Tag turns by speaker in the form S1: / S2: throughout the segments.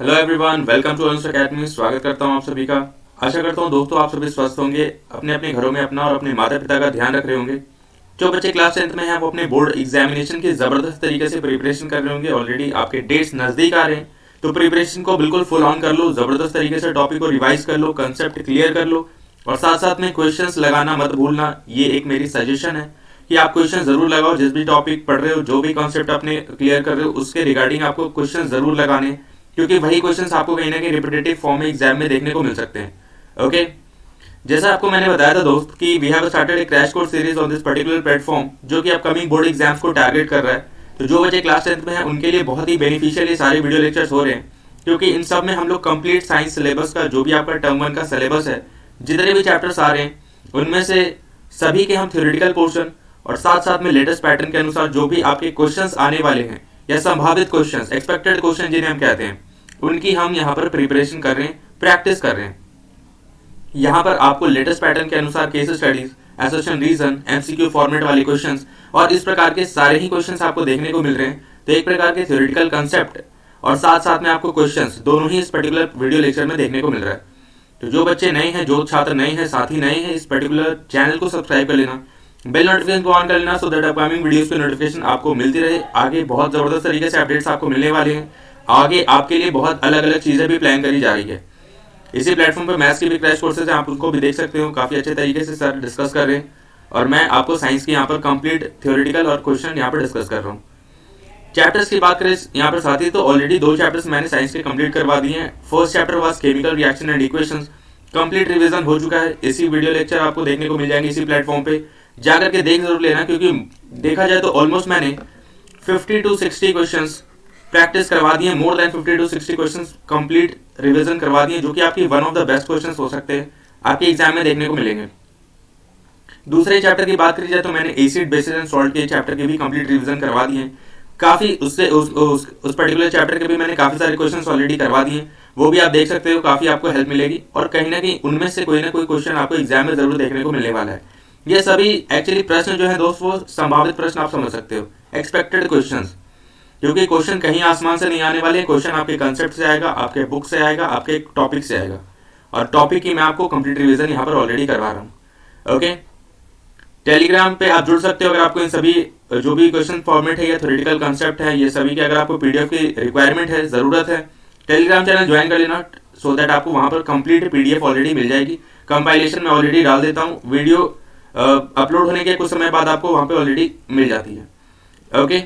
S1: Hello everyone, welcome to Anu's academy. स्वागत करता हूं आप सभी का। आशा करता हूं दोस्तों आप सभी स्वस्थ होंगे, अपने अपने घरों में अपना और अपने माता पिता का ध्यान रख रहे होंगे। जो बच्चे क्लास 10th में हैं वो अपने बोर्ड एग्जामिनेशन की जबरदस्त तरीके से प्रिपरेशन कर रहे होंगे। ऑलरेडी आपके डेट्स नजदीक आ रहे हैं, तो प्रिपरेशन को बिल्कुल फुल ऑन कर लो, जबरदस्त तरीके से टॉपिक को रिवाइज कर लो, कंसेप्ट क्लियर कर लो और साथ साथ में क्वेश्चंस लगाना मत भूलना। ये एक मेरी सजेशन है कि आप क्वेश्चन जरूर लगाओ। जिस भी टॉपिक पढ़ रहे हो, जो भी कॉन्सेप्ट अपने क्लियर कर रहे हो, उसके रिगार्डिंग आपको क्वेश्चन जरूर लगाने, क्योंकि वही क्वेश्चंस आपको कहीं ना कहीं रिपीटेटिव फॉर्म में एग्जाम में देखने को मिल सकते हैं। ओके, जैसा आपको मैंने बताया था दोस्त कि we have started a crash course series on this particular platform, जो कि अपकमिंग बोर्ड एग्जाम्स को टारगेट कर रहा है। तो जो बच्चे क्लास 10th में हैं उनके लिए बहुत ही बेनिफिशियल ये सारे वीडियो लेक्चर्स हो रहे हैं, क्योंकि इन सब में हम लोग कंप्लीट साइंस सिलेबस का, जो भी आपका टर्म 1 का सिलेबस है, जितने भी चैप्टर्स आ रहे हैं उनमें से सभी के हम थ्योरेटिकल पोर्शन और साथ साथ में लेटेस्ट पैटर्न के अनुसार जो भी आपके क्वेश्चंस आने वाले हैं या संभावित क्वेश्चंस, एक्सपेक्टेड क्वेश्चन जिन्हें हम कहते हैं, उनकी हम यहाँ पर प्रिपरेशन कर रहे हैं, प्रैक्टिस कर रहे हैं। यहाँ पर आपको लेटेस्ट पैटर्न के अनुसार case studies, association reason, MCQ format वाले क्वेश्चंस और इस प्रकार के सारे ही क्वेश्चंस आपको देखने को मिल रहे हैं। तो एक प्रकार के थ्योरेटिकल कंसेप्ट और साथ साथ में आपको क्वेश्चंस दोनों ही इस पर्टिकुलर वीडियो लेक्चर में देखने को मिल रहा है। तो जो बच्चे नए हैं, जो छात्र नए हैं, साथी नए हैं, इस पर्टिकुलर चैनल को सब्सक्राइब कर लेना, बेल नोटिफिकेशन को ऑन कर लेना, सो दैट अपकमिंग वीडियोस की नोटिफिकेशन आपको मिलती रहे। आगे बहुत जबरदस्त तरीके से अपडेट्स आपको मिलने वाले हैं। आगे आपके लिए बहुत अलग अलग चीजें भी प्लान करी जा रही है। इसी प्लेटफॉर्म पर मैथ्स की भी क्रैश कोर्सेज हैं, आप उनको भी देख सकते हो। काफी अच्छे तरीके से सर डिस्कस कर रहे हैं और मैं आपको साइंस की यहाँ पर कंप्लीट थ्योरेटिकल और क्वेश्चन यहाँ पर डिस्कस कर रहा हूँ। चैप्टर्स की बात करें यहाँ पर साथी, तो ऑलरेडी 2 चैप्टर्स मैंने साइंस के कंप्लीट करवा दिए हैं। First chapter was chemical reaction and equations, complete revision हो चुका है। इसी वीडियो लेक्चर आपको देखने को मिल जाएंगे इसी प्लेटफॉर्म पे, जाकर के देख जरूर लेना, क्योंकि देखा जाए तो ऑलमोस्ट मैंने 50 to 60 क्वेश्चंस प्रैक्टिस करवा दिए, more than 50 to 60 questions complete revision करवा दिए, जो कि आपकी one of the best questions हो सकते हैं, आपके एग्जाम में देखने को मिलेंगे। दूसरे चैप्टर की बात करी जाए तो मैंने एसिड, बेसिस एंड सॉल्ट के चैप्टर के भी कंप्लीट रिवीजन करवा दिए हैं। काफी उससे उस पर्टिकुलर चैप्टर के भी मैंने काफी सारे क्वेश्चंस ऑलरेडी करवा दिए, वो भी आप देख सकते हो। काफी आपको हेल्प मिलेगी और कहीं ना कहीं उनमें से कोई ना कोई क्वेश्चन आपको एग्जाम में जरूर देखने को मिलने वाला है। ये सभी एक्चुअली प्रश्न जो है दोस्त, वो संभावित प्रश्न आप समझ सकते हो, एक्सपेक्टेड क्वेश्चंस, क्योंकि क्वेश्चन कहीं आसमान से नहीं आने वाले। क्वेश्चन आपके कंसेप्ट से आएगा, आपके बुक से आएगा, आपके टॉपिक से आएगा, और टॉपिक की मैं आपको कंप्लीट रिवीजन यहाँ पर ऑलरेडी करवा रहा हूँ। ओके, टेलीग्राम पे आप जुड़ सकते हो अगर आपको इन सभी जो भी क्वेश्चन फॉर्मेट है या थ्योरेटिकल कंसेप्ट है, ये सभी की अगर आपको पीडीएफ की रिक्वायरमेंट है, जरूरत है, टेलीग्राम चैनल ज्वाइन कर लेना, सो दैट आपको वहां पर कंप्लीट पीडीएफ ऑलरेडी मिल जाएगी। कंपाइलेशन में ऑलरेडी डाल देता हूँ, वीडियो अपलोड होने के कुछ समय बाद आपको वहां पे ऑलरेडी मिल जाती है। ओके,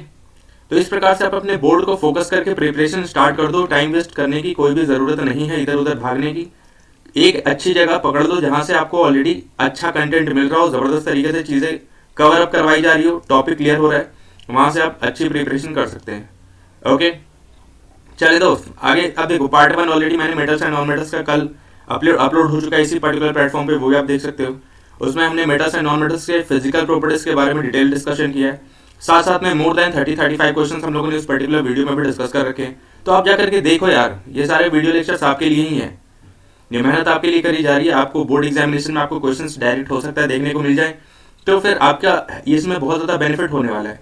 S1: तो इस प्रकार से आप अपने बोर्ड को फोकस करके प्रिपरेशन स्टार्ट कर दो। टाइम वेस्ट करने की कोई भी जरूरत नहीं है, इधर उधर भागने की। एक अच्छी जगह पकड़ दो जहां से आपको ऑलरेडी अच्छा कंटेंट मिल रहा हो, जबरदस्त तरीके से चीजें कवर अप करवाई जा रही हो, टॉपिक क्लियर हो रहा है, वहां से आप अच्छी प्रिपरेशन कर सकते हैं। ओके, चले दोस्त आगे। अब देखो, पार्ट 1 ऑलरेडी मैंने मेटल्स एंड नॉन मेटल्स का कल अपलोड हो चुका है इसी पर्टिकुलर प्लेटफॉर्म पे, वो भी आप देख सकते हो। उसमें हमने मेटल्स एंड नॉन मेटल्स के फिजिकल प्रॉपर्टीज के बारे में डिटेल डिस्कशन किया है। साथ साथ में मोर देन 30-35 क्वेश्चंस हम लोगों ने इस पर्टिकुलर वीडियो में भी डिस्कस कर रखे हैं। तो आप जाकर के देखो यार, ये सारे वीडियो लेक्चर्स आपके लिए ही है, ये मेहनत आपके लिए करी जा रही है। आपको बोर्ड एग्जामिनेशन में आपको क्वेश्चंस डायरेक्ट हो सकता है देखने को मिल जाए, तो फिर आपका इसमें बहुत ज्यादा बेनिफिट होने वाला है।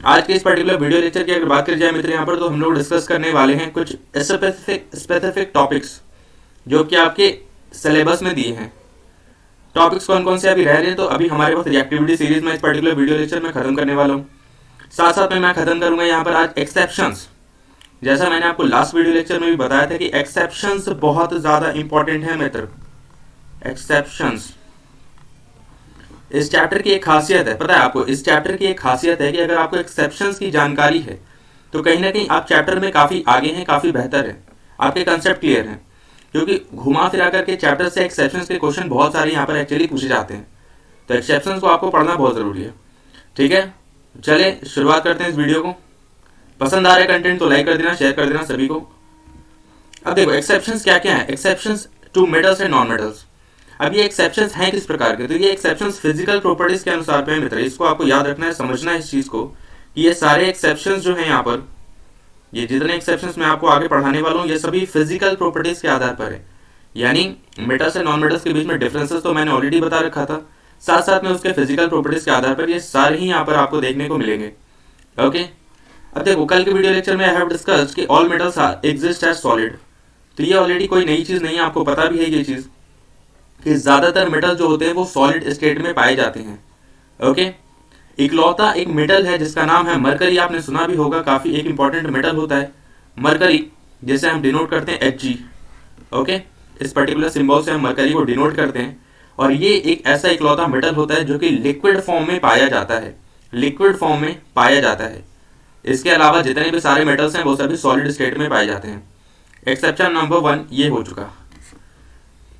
S1: आज के इस पर्टिकुलर वीडियो लेक्चर की अगर बात करी जाए मित्र यहाँ पर, तो हम लोग डिस्कस करने वाले हैं कुछ स्पेसिफिक टॉपिक्स जो कि आपके सिलेबस में दिए हैं। टॉपिक्स कौन कौन से अभी रह रहे हैं, तो अभी हमारे पास रिएक्टिविटी सीरीज में इस पर्टिकुलर वीडियो लेक्चर में खत्म करने वाला हूँ। साथ साथ में मैं खत्म करूंगा यहाँ पर आज एक्सेप्शंस। जैसा मैंने आपको लास्ट वीडियो लेक्चर में भी बताया था कि एक्सेप्शंस बहुत ज्यादा इंपॉर्टेंट है मित्र। एक्सेप्शंस इस चैप्टर की एक खासियत है, पता है आपको, इस चैप्टर की एक खासियत है कि अगर आपको एक्सेप्शंस की जानकारी है तो कहीं ना कहीं आप चैप्टर में काफी आगे हैं, काफी बेहतर है, आपके कंसेप्ट क्लियर हैं। क्योंकि घुमा फिरा करके चैप्टर से एक्सेप्शंस के क्वेश्चन बहुत सारे यहाँ पर एक्चुअली पूछे जाते हैं, तो एक्सेप्शंस को आपको पढ़ना बहुत जरूरी है। ठीक है, चले शुरुआत करते हैं इस वीडियो को। पसंद आ रहा है कंटेंट तो लाइक कर देना, शेयर कर देना सभी को। अब देखो एक्सेप्शंस क्या क्या है। Exceptions to metals and non metals. अब ये एक्सेप्शंस हैं किस प्रकार के, तो ये एक्सेप्शंस फिजिकल प्रॉपर्टीज के अनुसार पे है मित्र। इसको आपको याद रखना है, समझना है इस चीज को कि ये सारे एक्सेप्शंस जो है यहाँ पर, ये जितने एक्सेप्शंस मैं आपको आगे पढ़ाने वाला हूँ, ये सभी फिजिकल प्रॉपर्टीज के आधार पर है। यानी मेटल्स एंड नॉन मेटल्स के बीच में डिफरेंसेस तो मैंने ऑलरेडी बता रखा था, साथ साथ में उसके फिजिकल प्रॉपर्टीज के आधार पर ये सारे ही यहाँ पर आपको देखने को मिलेंगे। ओके, अब देखो कल के वीडियो लेक्चर में आई हैव डिस्कस्ड कि all metals exist as solid, तो ये ऑलरेडी कोई नई चीज़ नहीं है, आपको पता भी है ये चीज़ कि ज़्यादातर मेटल जो होते हैं वो सॉलिड स्टेट में पाए जाते हैं। ओके, इकलौता एक मेटल है जिसका नाम है मरकरी, आपने सुना भी होगा, काफ़ी एक इंपॉर्टेंट मेटल होता है मरकरी, जैसे हम डिनोट करते हैं Hg। ओके, इस पर्टिकुलर सिंबल से हम मरकरी को डिनोट करते हैं, और ये एक ऐसा इकलौता मेटल होता है जो कि लिक्विड फॉर्म में पाया जाता है, लिक्विड फॉर्म में पाया जाता है। इसके अलावा जितने भी सारे मेटल्स हैं वो सभी सॉलिड स्टेट में पाए जाते हैं। एक्सेप्शन नंबर 1 ये हो चुका।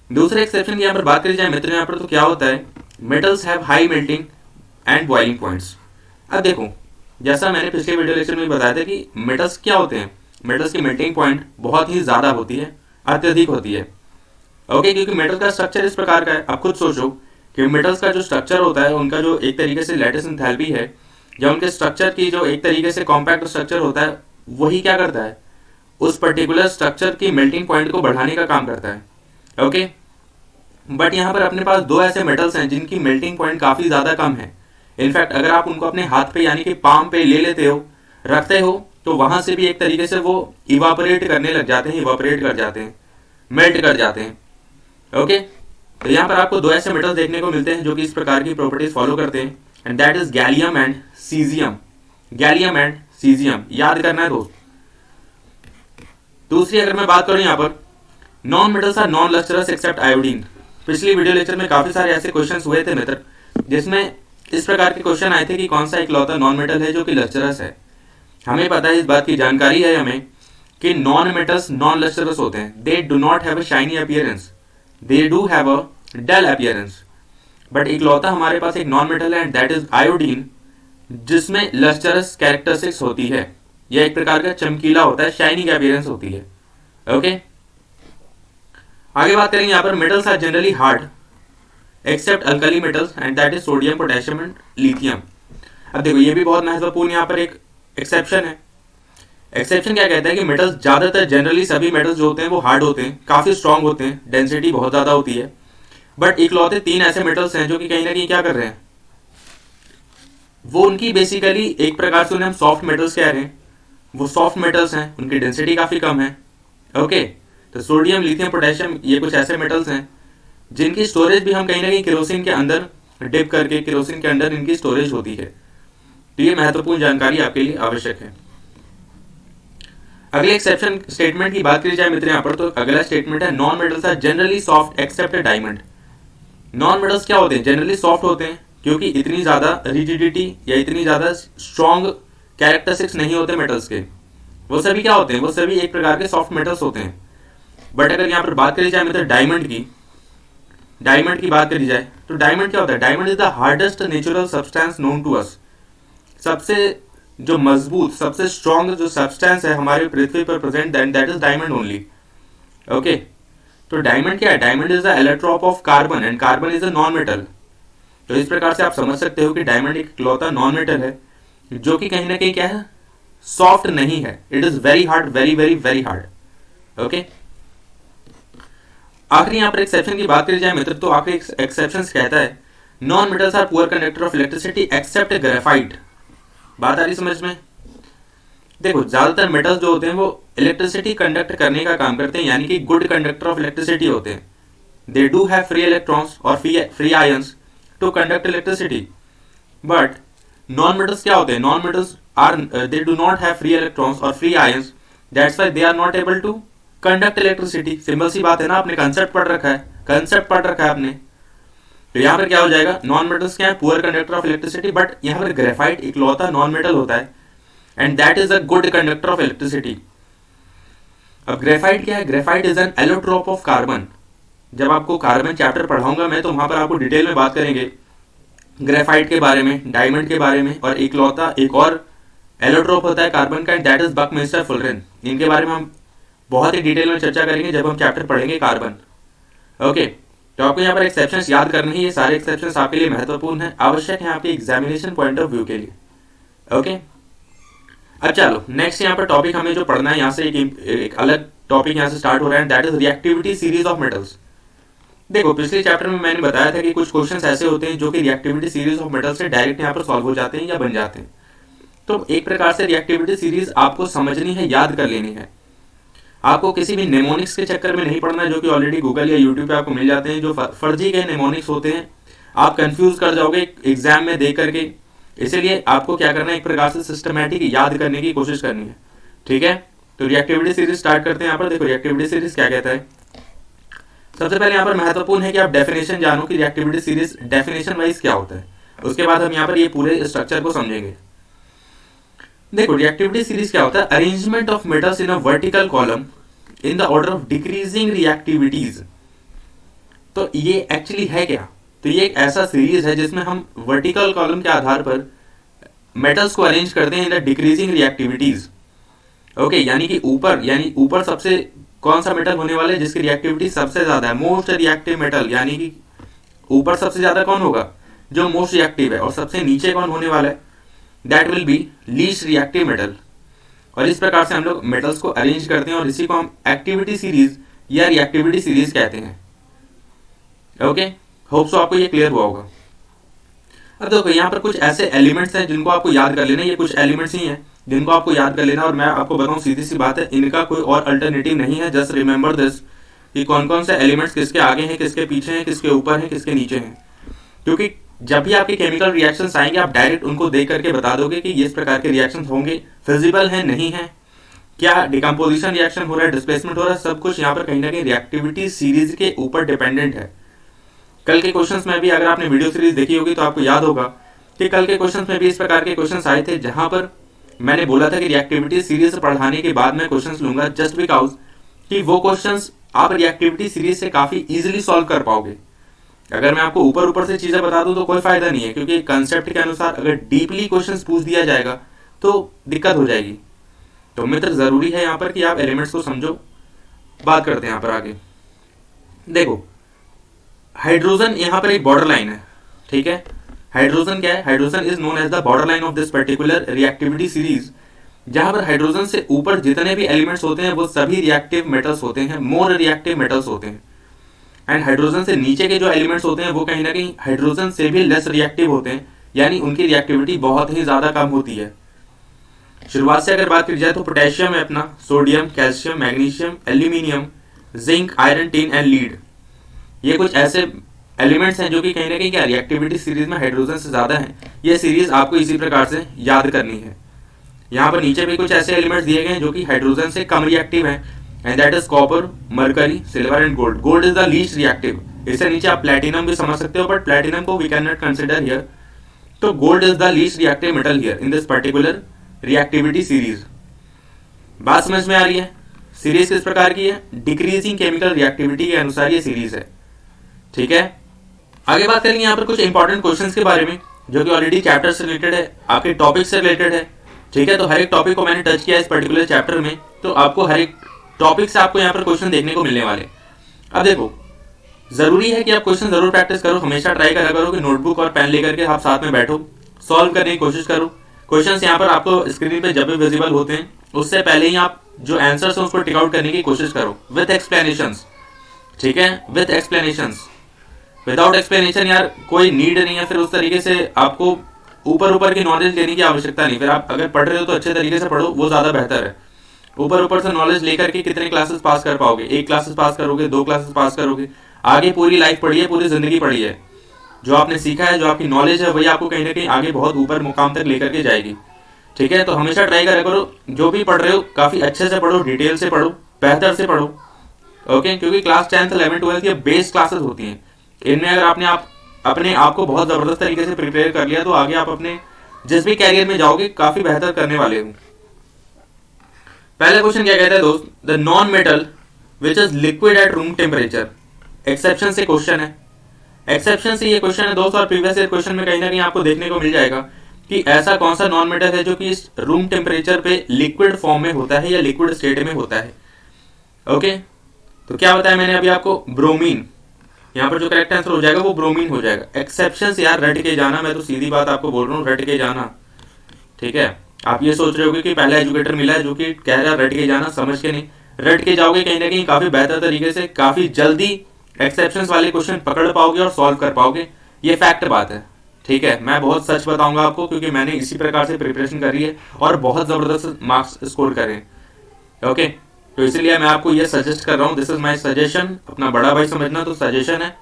S1: दूसरे एक्सेप्शन की यहाँ पर बात करी जाए मित्रों, यहाँ पर तो क्या होता है, metals have high melting and boiling points. अब देखो जैसा मैंने पिछले वीडियो लेक्चर में बताया था कि मेटल्स क्या होते हैं, मेटल्स की मेल्टिंग पॉइंट बहुत ही ज़्यादा होती है, अत्यधिक होती है। ओके, क्योंकि मेटल का स्ट्रक्चर इस प्रकार का है, अब खुद सोचो कि मेटल्स का जो स्ट्रक्चर होता है, उनका जो एक तरीके से लैटिस एंथैल्पी है, या उनके स्ट्रक्चर की जो एक तरीके से कॉम्पैक्ट स्ट्रक्चर होता है, वही क्या करता है, उस पर्टिकुलर स्ट्रक्चर की मेल्टिंग पॉइंट को बढ़ाने का काम करता है। ओके, बट यहाँ पर अपने पास दो ऐसे मेटल्स हैं जिनकी मेल्टिंग पॉइंट काफ़ी ज़्यादा कम है। इनफैक्ट अगर आप उनको अपने हाथ पे यानी कि पाम पे ले लेते हो, रखते हो, तो वहाँ से भी एक तरीके से वो इवापोरेट करने लग जाते हैं, इवापोरेट कर जाते हैं, मेल्ट कर जाते हैं। ओके, तो यहाँ पर आपको दो ऐसे मेटल्स देखने को मिलते हैं जो कि इस प्रकार की प्रॉपर्टीज फॉलो करते हैं, and that is gallium and caesium. Gallium and caesium याद करना है दोस्त। दूसरी अगर मैं बात करूं यहाँ पर, non metals are non lustrous except iodine. पिछली वीडियो लेक्चर में काफी सारे ऐसे क्वेश्चंस हुए थे मित्र, जिसमें इस प्रकार के क्वेश्चन आए थे कि कौन सा इकलौता नॉन मेटल है जो कि लस्टरस है। हमें पता है, इस बात की जानकारी है हमें कि नॉन मेटल्स नॉन लस्टरस होते हैं, they do not have a shiny appearance, they do have a dull appearance. But इकलौता हमारे पास एक नॉन मेटल है एंड दैट इज आयोडीन, जिसमें लस्टरस कैरेक्टरिस्टिक्स होती है, यह एक प्रकार का चमकीला होता है, शाइनिंग अपीयरेंस होती है। ओके, आगे बात करेंगे यहाँ पर, metals are generally hard except alkali metals and that is sodium, potassium and lithium. अब देखो ये भी बहुत महत्वपूर्ण यहाँ पर एक एक्सेप्शन है। एक्सेप्शन क्या कहता है कि मेटल्स ज्यादातर जनरली सभी मेटल्स जो होते हैं वो हार्ड होते हैं, काफी स्ट्रांग होते हैं, डेंसिटी बहुत ज्यादा होती है। बट इकलौते तीन ऐसे मेटल्स हैं जो कि कहीं ना कहीं क्या कर रहे हैं, वो उनकी बेसिकली एक प्रकार से उन्हें हम सॉफ्ट मेटल्स कह रहे हैं, वो सॉफ्ट मेटल्स हैं, उनकी डेंसिटी काफी कम है। ओके, तो सोडियम, लिथियम, पोटेशियम ये कुछ ऐसे मेटल्स हैं जिनकी स्टोरेज भी हम कहीं ना कहीं केरोसिन के अंदर डिप करके, केरोसिन के अंदर इनकी स्टोरेज होती है। तो ये महत्वपूर्ण जानकारी आपके लिए आवश्यक है। अगले एक्सेप्शन स्टेटमेंट की बात करी जाए मित्र यहाँ पर, तो अगला स्टेटमेंट है, non metals are generally soft except diamond. Non metals क्या होते हैं, जनरली सॉफ्ट होते हैं, क्योंकि इतनी ज्यादा रिजिडिटी या इतनी ज्यादा स्ट्रॉन्ग कैरेक्टरिस्टिक्स नहीं होते मेटल्स के, वो सभी क्या होते हैं, वो सभी एक प्रकार के सॉफ्ट मेटल्स होते हैं। बट अगर यहाँ पर बात करी जाए मित्र डायमंड की बात करी जाए, तो डायमंड क्या होता है, diamond is the hardest natural substance known to us. सबसे जो मजबूत, सबसे स्ट्रॉन्ग जो सब्सटेंस है हमारे पृथ्वी पर present, that is diamond only. Okay, तो डायमंड क्या है, diamond is the allotrope of carbon and carbon is a non metal. तो इस प्रकार से आप समझ सकते हो कि डायमंड एक इकलौता नॉन मेटल है जो कि कहीं ना कहीं क्या है, सॉफ्ट नहीं है, it is very hard, very very very hard. Okay, आखिरी यहाँ पर एक्सेप्शन की बात करी जाए मित्र, तो आखिरी एक्सेप्शन कहता है, non metals are poor conductor of electricity except graphite. बात आ रही समझ में? देखो ज्यादातर मेटल्स जो होते हैं वो इलेक्ट्रिसिटी कंडक्ट करने का काम करते हैं, यानी कि गुड कंडक्टर ऑफ इलेक्ट्रिसिटी होते हैं। They do have free electrons और free ions to conduct electricity. But non metals क्या होते हैं, non metals are they do not have free electrons और free ions, that's why they are not able to conduct electricity. Simple सी बात है ना, आपने कंसेप्ट पढ़ रखा है आपने। तो यहाँ पर क्या हो जाएगा, नॉन मेटल्स क्या है, poor conductor of electricity, but यहाँ पर ग्रेफाइट इकलौता नॉन मेटल होता है and that is a good conductor of electricity. अब ग्रेफाइट क्या है, graphite is an allotrope of carbon. जब आपको कार्बन चैप्टर पढ़ाऊंगा मैं, तो वहां पर आपको डिटेल में बात करेंगे ग्रेफाइट के बारे में, डायमंड के बारे में, और इकलौता एक और एलोट्रोप होता है कार्बन का, दैट इज बकमिंस्टर फुलरेन। इनके बारे में हम बहुत ही डिटेल में चर्चा करेंगे जब हम चैप्टर पढ़ेंगे कार्बन। ओके, तो आपको यहाँ पर एक्सेप्शंस याद करने ही, ये सारे एक्सेप्शंस आपके लिए महत्वपूर्ण है, आवश्यक है आपके एग्जामिनेशन पॉइंट ऑफ व्यू के लिए। ओके, अब चलो नेक्स्ट यहाँ पर टॉपिक हमें जो पढ़ना है, यहाँ से एक अलग टॉपिक यहाँ से स्टार्ट हो रहा है, that is reactivity series of metals. देखो पिछले चैप्टर में मैंने बताया था कि कुछ क्वेश्चंस ऐसे होते हैं जो कि रिएक्टिविटी सीरीज ऑफ मेटल्स से डायरेक्ट यहाँ पर सॉल्व हो जाते हैं या बन जाते हैं। तो एक प्रकार से रिएक्टिविटी सीरीज आपको समझनी है, याद कर लेनी है। आपको किसी भी नेमोनिक्स के चक्कर में नहीं पड़ना है, जो कि ऑलरेडी गूगल या यूट्यूब पे आपको मिल जाते हैं, जो फर्जी के नेमोनिक्स होते हैं। आप कंफ्यूज कर जाओगे एग्जाम में देख करके। इसीलिए आपको क्या करना है, एक प्रकार से सिस्टमैटिक याद करने की कोशिश करनी है। ठीक है, तो रिएक्टिविटी सीरीज स्टार्ट करते हैं। यहाँ पर देखो रिएक्टिविटी सीरीज क्या कहता है। सबसे पहले यहाँ पर महत्वपूर्ण है कि आप डेफिनेशन जानो कि रिएक्टिविटी सीरीज डेफिनेशन वाइज क्या होता है। उसके बाद हम यहाँ पर ये पूरे स्ट्रक्चर को समझेंगे। देखो रिएक्टिविटी सीरीज क्या होता है, arrangement of metals in a vertical column in the order of decreasing reactivities. तो ये एक्चुअली है क्या, तो ये एक ऐसा सीरीज है जिसमें हम वर्टिकल कॉलम के आधार पर मेटल्स को अरेंज करते हैं in the decreasing reactivities. Okay, यानी ऊपर सबसे कौन सा मेटल होने वाला है जिसकी रिएक्टिविटी सबसे ज्यादा है, मोस्ट रिएक्टिव मेटल, यानी कि ऊपर सबसे ज्यादा कौन होगा, जो मोस्ट रिएक्टिव है। और सबसे नीचे कौन होने वाला है, that will be least reactive metal. और इस प्रकार से हम लोग मेटल्स को अरेंज करते हैं और इसी को हम एक्टिविटी सीरीज या रिएक्टिविटी सीरीज कहते हैं। ओके, होप सो आपको ये क्लियर हुआ होगा। अब देखो यहाँ पर कुछ ऐसे एलिमेंट्स हैं जिनको आपको याद कर लेना। ये कुछ एलिमेंट्स ही हैं जिनको आपको याद कर लेना, और मैं आपको बताऊं सीधी सी बात है, इनका कोई और अल्टरनेटिव नहीं है। जस्ट रिमेंबर दिस कि कौन कौन से एलिमेंट्स किसके आगे हैं, किसके पीछे हैं, किसके ऊपर हैं, किसके नीचे हैं। क्योंकि जब भी आपके केमिकल रिएक्शंस आएंगे आप डायरेक्ट उनको देख करके बता दोगे कि इस प्रकार के रिएक्शंस होंगे, फिजिबल है नहीं है, क्या डिकम्पोजिशन रिएक्शन हो रहा है, डिस्प्लेसमेंट हो रहा है, सब कुछ यहाँ पर कहीं ना कहीं रिएक्टिविटी सीरीज के ऊपर डिपेंडेंट है। कल के क्वेश्चंस में भी अगर आपने वीडियो सीरीज देखी होगी तो आपको याद होगा कि कल के क्वेश्चंस में भी इस प्रकार के क्वेश्चंस आए थे, जहां पर मैंने बोला था कि रिएक्टिविटी सीरीज पढ़ाने के बाद मैं क्वेश्चंस लूंगा, जस्ट बिकॉज कि वो क्वेश्चंस आप रिएक्टिविटी सीरीज से काफी इजीली सॉल्व कर पाओगे। अगर मैं आपको ऊपर से चीजें बता दूं तो कोई फायदा नहीं है, क्योंकि कंसेप्ट के अनुसार अगर डीपली क्वेश्चंस पूछ दिया जाएगा तो दिक्कत हो जाएगी। तो मित्र जरूरी है यहाँ पर कि आप एलिमेंट्स को समझो। बात करते हैं यहाँ पर आगे। देखो हाइड्रोजन यहाँ पर एक बॉर्डर लाइन है, ठीक है। हाइड्रोजन क्या है, hydrogen is known as the border line of this particular reactivity series, जहां पर हाइड्रोजन से ऊपर जितने भी एलिमेंट्स होते हैं वो सभी रिएक्टिव मेटल्स होते हैं, मोर रिएक्टिव मेटल्स होते हैं। एंड हाइड्रोजन से नीचे के जो एलिमेंट्स होते हैं वो कहीं ना कहीं हाइड्रोजन से भी लेस रिएक्टिव होते हैं, यानी उनकी रिएक्टिविटी बहुत ही ज्यादा कम होती है। शुरुआत से अगर बात की जाए तो पोटेशियम है अपना, sodium, calcium, magnesium, aluminium, zinc, iron, tin and lead, ये कुछ ऐसे एलिमेंट्स हैं जो कि कहीं ना कहीं क्या रिएक्टिविटी सीरीज में हाइड्रोजन से ज्यादा हैं। ये सीरीज आपको इसी प्रकार से याद करनी है। यहाँ पर नीचे भी कुछ ऐसे एलिमेंट्स दिए गए हैं जो कि हाइड्रोजन से कम रिएक्टिव हैं, and that is copper, mercury, silver and gold. Gold is the least reactive. इससे नीचे आप प्लेटिनम भी समझ सकते हो, बट प्लेटिनम को we can not consider here. तो gold is the least reactive metal here in this particular reactivity series. बात समझ में आ रही है। सीरीज किस प्रकार की है, डिक्रीजिंग केमिकल रिएक्टिविटी के अनुसार ये सीरीज है, ठीक है। आगे बात करेंगे यहाँ पर कुछ इंपॉर्टेंट क्वेश्चंस के बारे में, जो कि ऑलरेडी चैप्टर से रिलेटेड है, आपके टॉपिक से रिलेटेड है, ठीक है। तो हर एक टॉपिक को मैंने टच किया इस पर्टिकुलर चैप्टर में, तो आपको हर एक टॉपिक से आपको यहाँ पर क्वेश्चन देखने को मिलने वाले। अब देखो जरूरी है कि आप क्वेश्चन जरूर प्रैक्टिस करो, हमेशा ट्राई करा करो कि नोटबुक और पेन लेकर के आप साथ में बैठो, सॉल्व करने की कोशिश करो। क्वेश्चंस यहाँ पर आपको स्क्रीन पे जब भी विजिबल होते हैं उससे पहले ही आप जो आंसर्स हैं उसको टिक आउट करने की कोशिश करो विथ एक्सप्लेनेशंस, ठीक है, विथ एक्सप्लेनेशंस। विदाउट एक्सप्लेनेशन यार कोई नीड नहीं है, फिर उस तरीके से आपको ऊपर की नॉलेज लेने की आवश्यकता नहीं। फिर आप अगर पढ़ रहे हो तो अच्छे तरीके से पढ़ो, वो ज्यादा बेहतर है। ऊपर से नॉलेज लेकर के कितने क्लासेस पास कर पाओगे, एक क्लासेस पास करोगे, 2 क्लासेस पास करोगे, आगे पूरी लाइफ पढ़ी है, पूरी जिंदगी पढ़ी है। जो आपने सीखा है, जो आपकी नॉलेज है, वही आपको कहीं ना कहीं आगे बहुत ऊपर मुकाम तक लेकर के जाएगी, ठीक है। तो हमेशा ट्राई करा करो, जो भी पढ़ रहे हो काफी अच्छे से पढ़ो, डिटेल से पढ़ो, बेहतर से पढ़ो, ओके। क्योंकि क्लास 10th 11th 12th ये बेस क्लासेस होती हैं। इनमें अगर आपने अपने आप को बहुत जबरदस्त तरीके से प्रिपेयर कर लिया तो आगे आप अपने जिस भी कैरियर में जाओगे काफी बेहतर करने वाले हो। पहला क्वेश्चन क्या कहता है दोस्त, the non metal which is liquid at room temperature. Exception से क्वेश्चन है, एक्सेप्शन से ये क्वेश्चन है दोस्त, और प्रीवियस ईयर क्वेश्चन में कहीं ना कहीं आपको देखने को मिल जाएगा कि ऐसा कौन सा नॉन मेटल है जो कि इस रूम टेम्परेचर पे लिक्विड फॉर्म में होता है या लिक्विड स्टेट में होता है, ओके। तो क्या बताया मैंने अभी आपको, ब्रोमीन। यहाँ पर जो करेक्ट आंसर हो जाएगा वो ब्रोमीन हो जाएगा। एक्सेप्शन यार रट के जाना, मैं तो सीधी बात आपको बोल रहा हूँ, रट के जाना, ठीक है। आप ये सोच रहे होगे कि पहला एजुकेटर मिला है जो कि कह रहा है रट के जाना, समझ के नहीं, रट के जाओगे कहीं ना कहीं काफी बेहतर तरीके से, काफी जल्दी एक्सेप्शंस वाले क्वेश्चन पकड़ पाओगे और सॉल्व कर पाओगे, ये फैक्ट बात है, ठीक है, मैं बहुत सच बताऊंगा आपको, क्योंकि मैंने इसी प्रकार से प्रिपरेशन करी है और बहुत ज़बरदस्त मार्क्स स्कोर करे हैं। ओके, तो इसलिए मैं आपको ये सजेस्ट कर रहा हूँ, दिस इज माय सजेशन, अपना बड़ा भाई समझना तो सजेशन है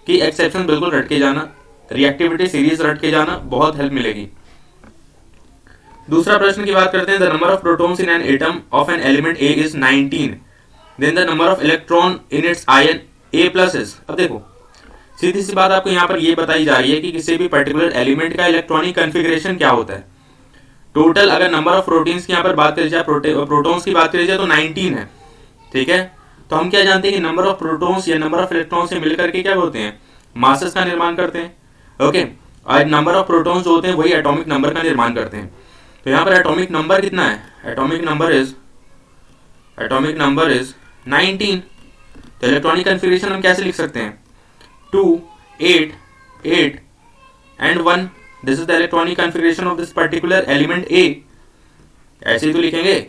S1: कि एक्सेप्शन बिल्कुल रट के जाना, रिएक्टिविटी सीरीज रट के जाना, बहुत हेल्प मिलेगी। दूसरा प्रश्न की बात करते हैं, the number of protons in an atom of an element A is 19, then the number of electron in its ion A plus is. अब देखो, सीधी सी बात आपको यहाँ पर ये बताई जा रही है कि किसी भी पर्टिकुलर एलिमेंट का इलेक्ट्रॉनिक कॉन्फ़िगरेशन क्या होता है। टोटल अगर नंबर ऑफ प्रोटीन्स की यहाँ पर बात करी जाए, प्रोटॉन्स की बात करी जाए तो 19 है। ठीक है, तो हम क्या जानते हैं कि नंबर ऑफ प्रोटॉन्स या नंबर ऑफ इलेक्ट्रॉन से मिलकर के क्या होते हैं, मासेस का निर्माण करते हैं। ओके, और नंबर ऑफ प्रोटॉन्स जो होते हैं वही एटॉमिक नंबर का निर्माण करते हैं। तो यहाँ पर एटॉमिक नंबर कितना है, एटॉमिक नंबर इज 19। तो इलेक्ट्रॉनिक कॉन्फ़िगरेशन हम कैसे लिख सकते हैं, 2 8 8 and 1, this is the electronic configuration of this particular element A. ऐसे ही तो लिखेंगे।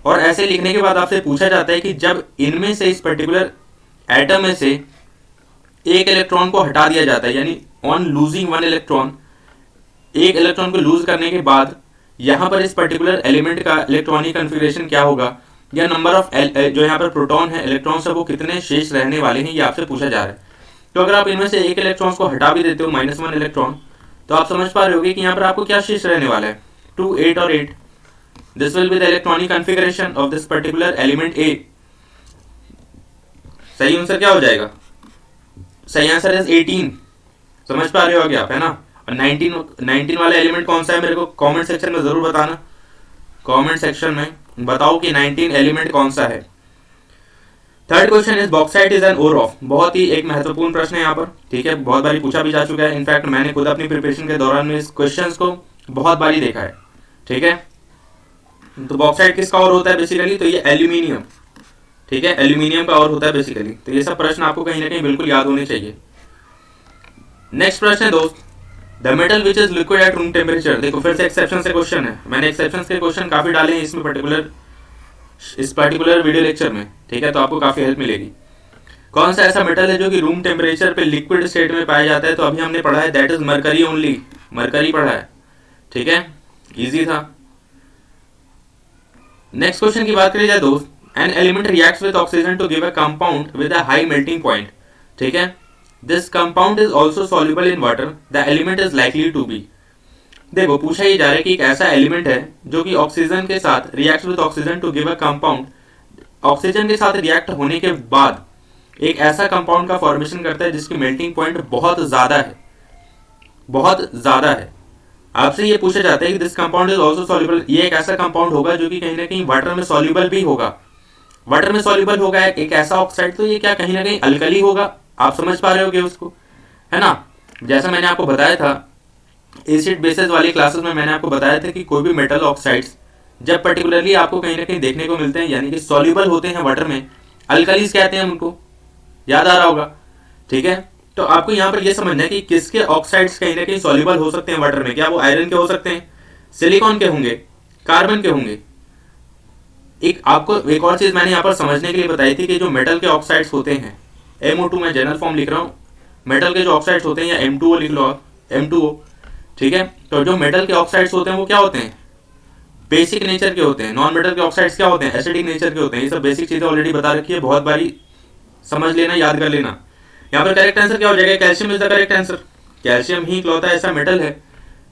S1: और ऐसे लिखने के बाद आपसे पूछा जाता है कि जब इनमें से, इस पर्टिकुलर एटम में से एक इलेक्ट्रॉन को हटा दिया जाता है, यानी ऑन लूजिंग वन इलेक्ट्रॉन, एक इलेक्ट्रॉन को लूज करने के बाद यहाँ पर इस पर्टिकुलर एलिमेंट का इलेक्ट्रॉनिक कॉन्फ़िगरेशन क्या होगा, या नंबर ऑफ जो यहाँ पर प्रोटॉन है, इलेक्ट्रॉन्स है, वो कितने शेष रहने वाले हैं, ये आपसे पूछा जा रहा है। तो अगर आप इनमें से एक इलेक्ट्रॉन को हटा भी देते हो, -1 इलेक्ट्रॉन, तो आप समझ पा रहे होगे कि यहाँ पर आपको क्या शेष रहने वाला है, 2 8 और 8। This will be the electronic configuration of this particular element A. सही आंसर क्या हो जाएगा, सही आंसर इज 18। समझ पा रहे हो क्या आप, है ना। और 19 वाला एलिमेंट कौन सा है, मेरे को कमेंट सेक्शन में जरूर बताना, कमेंट सेक्शन में बताओ कि 19 एलिमेंट कौन सा है। Third question is bauxite is an ore of. बहुत ही एक महत्वपूर्ण प्रश्न है यहाँ पर, ठीक है, बहुत बारी पूछा भी जा चुका है। इनफैक्ट मैंने खुद अपनी प्रिपरेशन के दौरान में इस क्वेश्चन को बहुत बारी देखा है। ठीक है, तो बॉक्साइट किसका और होता है बेसिकली, तो ये एल्यूमिनियम, ठीक है, एल्यूमिनियम का और होता है बेसिकली। तो ये सब प्रश्न आपको कहीं ना कहीं बिल्कुल याद होने चाहिए। नेक्स्ट प्रश्न है दोस्त, the metal which is liquid at room temperature. देखो फिर से एक्सेप्शन से क्वेश्चन है, मैंने एक्सेप्शन के क्वेश्चन काफी डाले हैं इसमें इस पर्टिकुलर वीडियो लेक्चर में, ठीक है, तो आपको काफी हेल्प मिलेगी। कौन सा ऐसा मेटल है जो कि रूम टेम्परेचर पे लिक्विड स्टेट में पाया जाता है, तो अभी हमने पढ़ा है, that is mercury only, mercury पढ़ा है। ठीक है, इजी था। नेक्स्ट क्वेश्चन की बात करी जाए दोस्त, an element reacts with oxygen to give a compound with a high melting point. ठीक है, this compound is also soluble in water, the element is likely to be. देखो पूछा ही जा रहा है कि एक ऐसा एलिमेंट है जो कि ऑक्सीजन के साथ react with oxygen to give a compound, oxygen के साथ रिएक्ट होने के बाद एक ऐसा कंपाउंड का फॉर्मेशन करता है जिसकी मेल्टिंग पॉइंट बहुत ज्यादा है, बहुत ज्यादा है। आपसे ये पूछा जाता है कि this compound is also soluble, ये एक ऐसा कंपाउंड होगा जो कि कहीं ना कहीं वाटर में सॉल्युबल भी होगा, वाटर में सॉल्युबल होगा एक ऐसा ऑक्साइड, तो ये क्या कहीं ना कहीं अल्कली होगा। आप समझ पा रहे होगे उसको, है ना। जैसा मैंने आपको बताया था एसिड बेसिस वाली क्लासेस में, मैंने आपको बताया था कि कोई भी मेटल ऑक्साइड्स जब पर्टिकुलरली आपको कहीं ना कहीं देखने को मिलते हैं, यानी कि सॉल्युबल होते हैं वाटर में, अल्कलीज कहते हैं उनको, याद आ रहा होगा। ठीक है, तो आपको यहाँ पर यह समझना है कि किसके ऑक्साइड्स कहीं ना कहीं सॉल्युबल हो सकते हैं वाटर में। क्या वो आयरन के हो सकते हैं, सिलिकॉन के होंगे, कार्बन के होंगे। आपको एक और चीज मैंने यहाँ पर समझने के लिए बताई थी कि जो मेटल के ऑक्साइड्स होते हैं, MO2 में जनरल फॉर्म लिख रहा हूँ, मेटल के जो ऑक्साइड्स होते हैं, या M2O लिख लो आप, M2O। ठीक है, तो जो मेटल के ऑक्साइड्स होते हैं वो क्या होते हैं, बेसिक नेचर के होते हैं। नॉन मेटल के ऑक्साइड्स क्या होते हैं, एसिडिक नेचर के होते हैं। ये सब बेसिक चीजें ऑलरेडी बता रखी है, बहुत बारी समझ लेना, याद कर लेना। यहाँ पर करेक्ट आंसर क्या हो जाएगा, calcium is the correct answer. Calcium ही इकलौता ऐसा मेटल है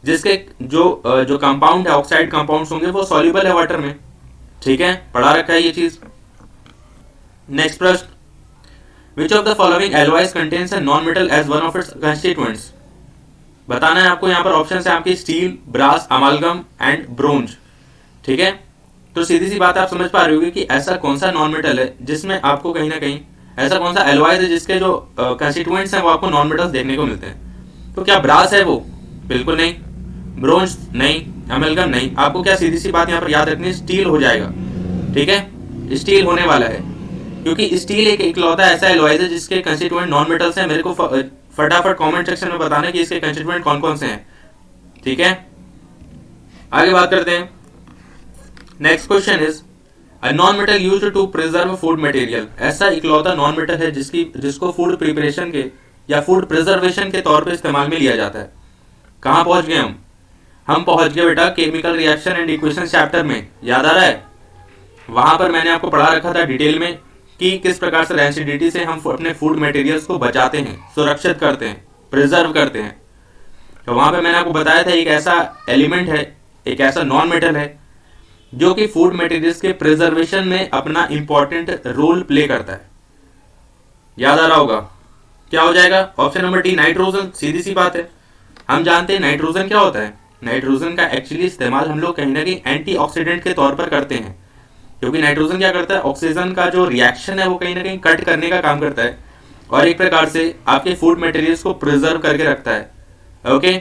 S1: जिसके जो कंपाउंड है, ऑक्साइड कंपाउंड्स होंगे, वो सॉल्युबल है वाटर में। ठीक है, पढ़ा रखा है ये चीज। नेक्स्ट प्रश्न, which of the following alloys contains a non metal as one of its constituents. बताना है आपको। यहाँ पर ऑप्शन है आपकी steel, brass, amalgam and bronze. ठीक है, तो सीधी सी बात आप समझ पा रहे होगे कि ऐसा कौन सा नॉन मेटल है जिसमें आपको कहीं ना कहीं ऐसा कौन सा एलॉयज है जिसके जो कंस्टिट्यूएंट्स हैं वो आपको नॉन मेटल्स देखने को मिलते हैं। तो क्या ब्रास है वो, बिल्कुल नहीं। ब्रोंज नहीं, अमालगम नहीं। आपको क्या सीधी सी बात यहाँ पर याद रखनी है, स्टील हो जाएगा। ठीक है, स्टील होने वाला है, क्योंकि स्टील एक इकलौता ऐसा एलॉयज है जिसके कंस्टिट्यूएंट नॉन मेटल्स हैं। मेरे को फटाफट कमेंट सेक्शन में बताना कि इसके कंस्टिट्यूएंट कौन कौन से हैं। ठीक है, आगे बात करते हैं। Next question is, a non metal used to preserve food material. ऐसा इकलौता नॉन मेटल है जिसको फूड प्रिपरेशन के या फूड प्रिजर्वेशन के तौर पे इस्तेमाल में लिया जाता है। कहाँ पहुंच गए हम पहुंच गए बेटा chemical reaction and equation chapter में, याद आ रहा है? वहां पर मैंने आपको पढ़ा रखा था डिटेल में कि किस प्रकार से रेसिडिटी से हम अपने फूड मटेरियल्स को बचाते हैं, सुरक्षित करते हैं, प्रिजर्व करते हैं। तो वहां पे मैंने आपको बताया था एक ऐसा एलिमेंट है, एक ऐसा नॉन मेटल है जो कि फूड मटेरियल्स के प्रिजर्वेशन में अपना इंपॉर्टेंट रोल प्ले करता है। याद आ रहा होगा? क्या हो जाएगा? Option number D nitrogen. सीधी सी बात है, हम जानते हैं नाइट्रोजन क्या होता है। नाइट्रोजन का एक्चुअली इस्तेमाल हम लोग कहीं ना कहीं एंटीऑक्सीडेंट के तौर पर करते हैं, क्योंकि नाइट्रोजन क्या करता है, ऑक्सीजन का जो रिएक्शन है वो कहीं ना कहीं कट करने का काम करता है और एक प्रकार से आपके फूड मटेरियल्स को प्रिजर्व करके रखता है। ओके,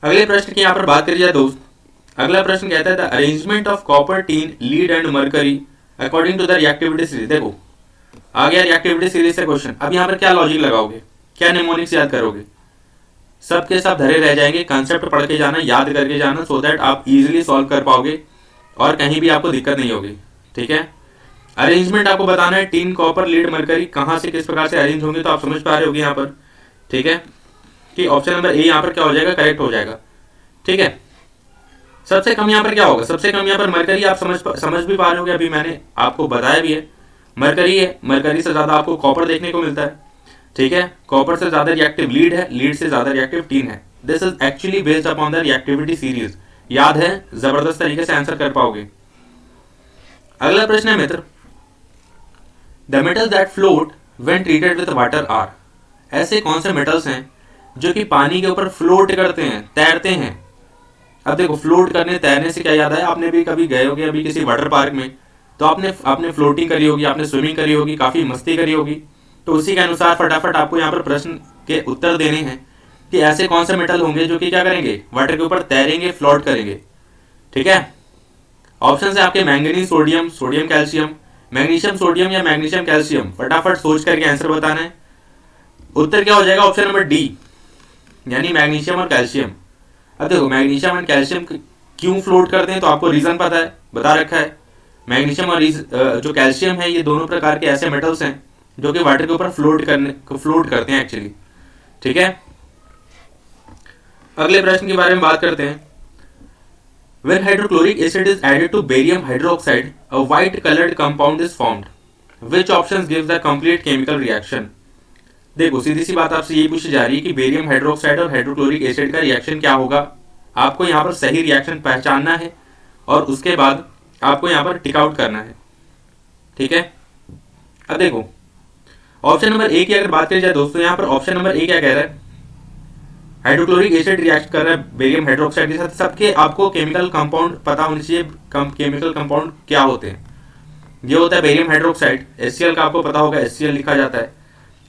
S1: अगले प्रश्न की यहाँ पर बात करी जाए दोस्त। अगला प्रश्न कहता है the arrangement of copper, tin, lead and mercury according to the reactivity series. देखो आ गया रिएक्टिविटी सीरीज से क्वेश्चन। अब यहाँ पर क्या लॉजिक लगाओगे, क्या निमोनिक्स याद करोगे? सब के सब धरे रह जाएंगे। कंसेप्ट पढ़ के जाना, याद करके जाना, सो दैट आप इजीली सॉल्व कर पाओगे और कहीं भी आपको दिक्कत नहीं होगी। ठीक है, अरेंजमेंट आपको बताना है, टीन, कॉपर, लीड, मरकरी कहां से किस प्रकार से अरेंज होंगे, तो आप समझ पा रहे होगे यहाँ पर। ठीक है, कि ऑप्शन नंबर ए यहाँ पर क्या हो जाएगा, करेक्ट हो जाएगा। ठीक है, सबसे कम यहाँ पर क्या होगा, सबसे कम यहाँ पर मरकरी। आप समझ भी पा रहे होगे, अभी मैंने आपको बताया भी है मरकरी है। मरकरी से ज्यादा आपको कॉपर देखने को मिलता है। ठीक है, कॉपर से ज्यादा रिएक्टिव लीड है, लीड से ज्यादा रिएक्टिव टीन है। This is actually based upon the reactivity series. याद है, जबरदस्त तरीके से आंसर कर पाओगे। अगला प्रश्न है मित्र, the metal that float when treated with water are. ऐसे कौन से मेटल्स हैं जो कि पानी के ऊपर फ्लोट करते हैं, तैरते हैं? अब देखो, फ्लोट करने तैरने से क्या याद है, आपने भी कभी गए होगे अभी किसी वाटर पार्क में, तो आपने फ्लोटिंग करी होगी, आपने स्विमिंग करी होगी, काफी मस्ती करी होगी। तो उसी के अनुसार फटाफट आपको यहाँ पर प्रश्न के उत्तर देने हैं कि ऐसे कौन से मेटल होंगे जो कि क्या करेंगे, वाटर के ऊपर तैरेंगे, फ्लोट करेंगे। ठीक है, ऑप्शन है आपके manganese, sodium, sodium calcium, magnesium sodium या मैग्नीशियम कैल्शियम। फटाफट सोच करके आंसर बताना है। उत्तर क्या हो जाएगा, ऑप्शन नंबर डी, यानी मैग्नीशियम और कैल्शियम। अब देखो, मैग्नीशियम और कैल्शियम क्यों फ्लोट करते हैं तो आपको रीजन पता है, बता रखा है। मैग्नीशियम और जो कैल्शियम है, ये दोनों प्रकार के ऐसे मेटल्स हैं जो कि वाटर के ऊपर फ्लोट करते हैं एक्चुअली। ठीक है, अगले प्रश्न के बारे में बात करते हैं। When hydrochloric acid is added to barium hydroxide, a white colored compound is formed. Which options gives the complete chemical reaction? देखो, सीधी सी बात आपसे यही पूछी जा रही है कि बेरियम हाइड्रोक्साइड और हाइड्रोक्लोरिक एसिड का रिएक्शन क्या होगा। आपको यहाँ पर सही रिएक्शन पहचानना है और उसके बाद आपको यहाँ पर टिक आउट करना है। ठीक है, अब देखो ऑप्शन नंबर ए की अगर बात करी जाए दोस्तों, यहाँ पर ऑप्शन नंबर ए क्या कह रहा है, हाइड्रोक्लोरिक एसिड रिएक्ट कर रहा है बेरियम हाइड्रोक्साइड के साथ। सबके आपको केमिकल कंपाउंड पता होने चाहिए। केमिकल कंपाउंड क्या होते हैं? ये होता है बेरियम हाइड्रोक्साइड, HCl का आपको पता होगा, HCl लिखा जाता है।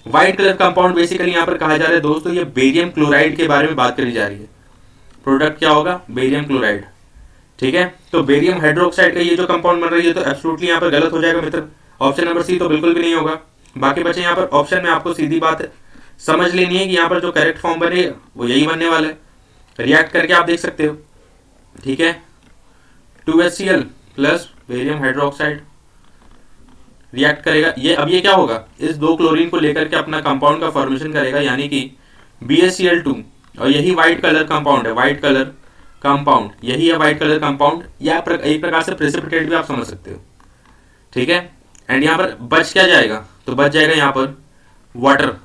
S1: व्हाइट कलर कंपाउंड बेसिकली यहाँ पर कहा जा रहा है दोस्तों, ये बेरियम क्लोराइड के बारे में बात करी जा रही है। प्रोडक्ट क्या होगा, बेरियम क्लोराइड। ठीक है, तो बेरियम हाइड्रोक्साइड का ये जो कंपाउंड बन रही है तो एब्सोल्युटली यहाँ पर गलत हो जाएगा मित्र। ऑप्शन नंबर सी तो बिल्कुल भी नहीं होगा। बाकी बचे यहाँ पर ऑप्शन में आपको सीधी बात समझ लेनी है कि यहाँ पर जो करेक्ट फॉर्म बने वो यही बनने वाला है। रिएक्ट करके आप देख सकते हो। ठीक है, 2HCl plus barium hydroxide react करेगा। ये अब ये क्या होगा, इस दो क्लोरीन को लेकर के अपना कंपाउंड का फॉर्मेशन करेगा, यानी कि BaCl2। और यही व्हाइट कलर कंपाउंड है, व्हाइट कलर कंपाउंड यही है, व्हाइट कलर कंपाउंड, या एक प्रकार से प्रेसिपिटेट भी आप समझ सकते हो। ठीक है, एंड यहाँ पर बच क्या जाएगा, तो बच जाएगा यहाँ पर वाटर,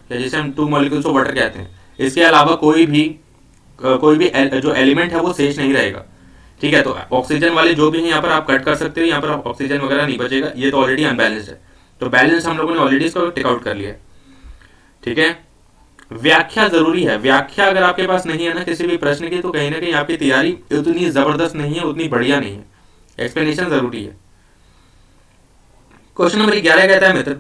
S1: जिसे हम 2 मॉलिक्यूल्स ऑफ वाटर कहते हैं। इसके अलावा कोई भी जो एलिमेंट है वो शेष नहीं रहेगा। ठीक है, तो ऑक्सीजन वाले जो भी हैं यहाँ पर आप कट कर सकते हो, यहाँ पर ऑक्सीजन वगैरह नहीं बचेगा। ये तो ऑलरेडी अनबैलेंस्ड है, तो बैलेंस हम लोगों ने ऑलरेडी इसको टेक आउट कर लिया है। ठीक है, व्याख्या जरूरी है। व्याख्या अगर आपके पास नहीं है ना किसी भी प्रश्न की, तो कहीं ना कहीं आपकी तैयारी उतनी जबरदस्त नहीं है, उतनी बढ़िया नहीं है। एक्सप्लेनेशन जरूरी है। क्वेश्चन नंबर 11 कहता है मित्र,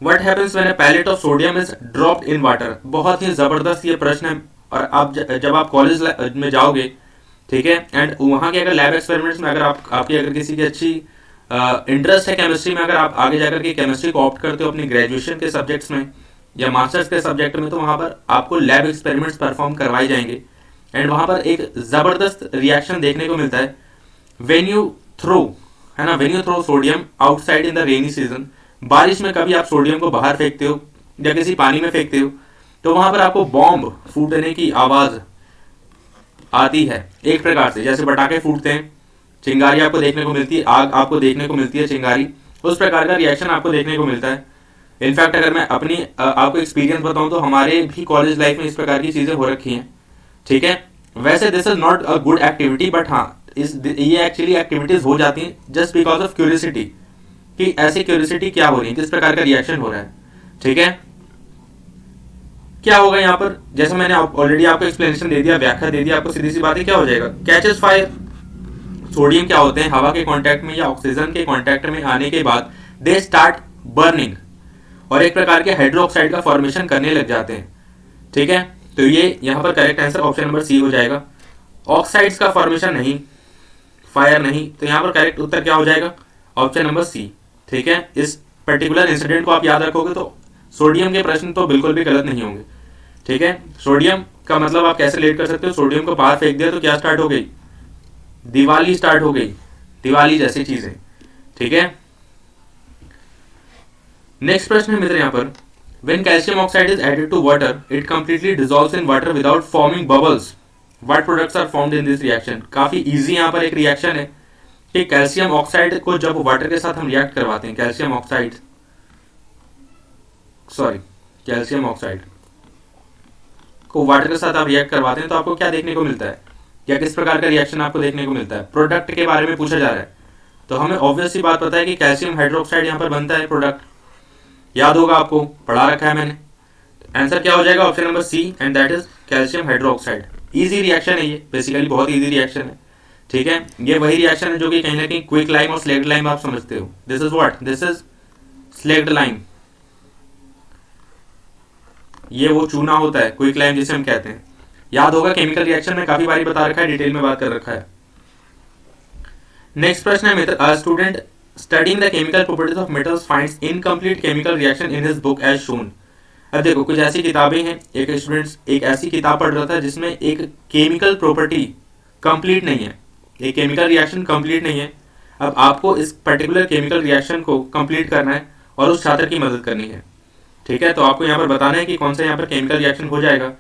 S1: what happens when a pellet of sodium is dropped in water. बहुत ही जबरदस्त ये प्रश्न है, और आप जब आप कॉलेज में जाओगे, ठीक है, एंड वहाँ के अगर लैब एक्सपेरिमेंट्स में अगर आपकी अगर किसी की अच्छी इंटरेस्ट है केमिस्ट्री में, अगर आप आगे जाकर के केमिस्ट्री को ऑप्ट करते हो अपनी ग्रेजुएशन के सब्जेक्ट्स में या मास्टर्स के सब्जेक्ट में, तो वहाँ पर आपको लैब एक्सपेरिमेंट्स परफॉर्म करवाए जाएंगे एंड वहाँ पर एक जबरदस्त रिएक्शन देखने को मिलता है। व्हेन यू थ्रो, है ना, when you throw sodium outside in the rainy season, बारिश में कभी आप सोडियम को बाहर फेंकते हो या किसी पानी में फेंकते हो, तो वहां पर आपको बॉम्ब फूटने की आवाज आती है एक प्रकार से, जैसे पटाखे फूटते हैं, चिंगारी आपको देखने को मिलती है, आग आपको देखने को मिलती है, चिंगारी, उस प्रकार का रिएक्शन आपको देखने को मिलता है। इनफैक्ट अगर मैं अपनी आपको एक्सपीरियंस बताऊं तो हमारे भी कॉलेज लाइफ में इस प्रकार की चीजें हो रखी हैं, ठीक है। वैसे this is not a good activity, but हाँ ये एक्चुअली एक्टिविटीज हो जाती हैं जस्ट बिकॉज ऑफ क्यूरियोसिटी, कि ऐसी क्यूरियोसिटी क्या हो रही है, किस प्रकार का रिएक्शन हो रहा है, ठीक है। क्या होगा यहाँ पर, जैसे मैंने ऑलरेडी आपको एक्सप्लेनेशन दे दिया, व्याख्या दे दिया आपको, सीधी सी बात है क्या हो जाएगा, कैचेस फायर। सोडियम क्या होते हैं, हवा के कांटेक्ट में या ऑक्सीजन के कांटेक्ट में आने के बाद दे स्टार्ट बर्निंग और एक प्रकार के हाइड्रोक्साइड का फॉर्मेशन करने लग जाते हैं, ठीक है। तो ये यहाँ पर correct answer option number C हो जाएगा। ऑक्साइड्स का फॉर्मेशन नहीं, फायर नहीं, तो यहाँ पर करेक्ट उत्तर क्या हो जाएगा, ऑप्शन नंबर सी, ठीक है। इस पर्टिकुलर इंसिडेंट को आप याद रखोगे तो सोडियम के प्रश्न तो बिल्कुल भी गलत नहीं होंगे, ठीक है। सोडियम का मतलब आप कैसे रिलेट कर सकते हो, सोडियम को बाहर फेंक दिया तो क्या स्टार्ट हो गई, दिवाली स्टार्ट हो गई, दिवाली जैसी चीजें, ठीक है। नेक्स्ट प्रश्न है मित्र यहाँ पर, when calcium oxide is added to water it completely dissolves in water without forming bubbles, what products are formed in this reaction। काफी इजी यहाँ पर एक रिएक्शन है कि कैल्शियम ऑक्साइड को जब वाटर के साथ हम रिएक्ट करवाते हैं, कैल्शियम ऑक्साइड को वाटर के साथ आप रिएक्ट करवाते हैं तो आपको क्या देखने को मिलता है, या किस प्रकार का रिएक्शन आपको देखने को मिलता है। प्रोडक्ट के बारे में पूछा जा रहा है तो हमें ऑब्वियस सी बात पता है कि कैल्शियम हाइड्रोक्साइड यहाँ पर बनता है प्रोडक्ट, याद होगा, आपको पढ़ा रखा है मैंने। आंसर क्या हो जाएगा, option number C, and that is calcium hydroxide. Easy reaction है ये, बेसिकली बहुत इजी रिएक्शन है, ठीक है। ये वही रिएक्शन है जो कि कहीं ना कहीं क्विक लाइम और स्लेक्ड लाइम आप समझते हो। This is what, this is slaked lime, ये वो चूना होता है, क्विक लाइम जिसे हम कहते हैं, याद होगा, केमिकल रिएक्शन में काफी बारी बता रखा है, डिटेल में बात कर रखा है। नेक्स्ट प्रश्न है मित्र, अ student studying the chemical properties of metals finds incomplete chemical reaction in his book as shown। अब देखो कुछ ऐसी किताबें हैं, एक स्टूडेंट एक ऐसी किताब पढ़ रहा था जिसमें एक केमिकल प्रॉपर्टी कंप्लीट नहीं है, एक केमिकल रिएक्शन कंप्लीट नहीं है। अब आपको इस पर्टिकुलर केमिकल रिएक्शन को कंप्लीट करना है और उस छात्र की मदद करनी है, ठीक है। तो आपको यहाँ पर बताना है कि कौन सा यहाँ पर केमिकल रिएक्शन हो जाएगा।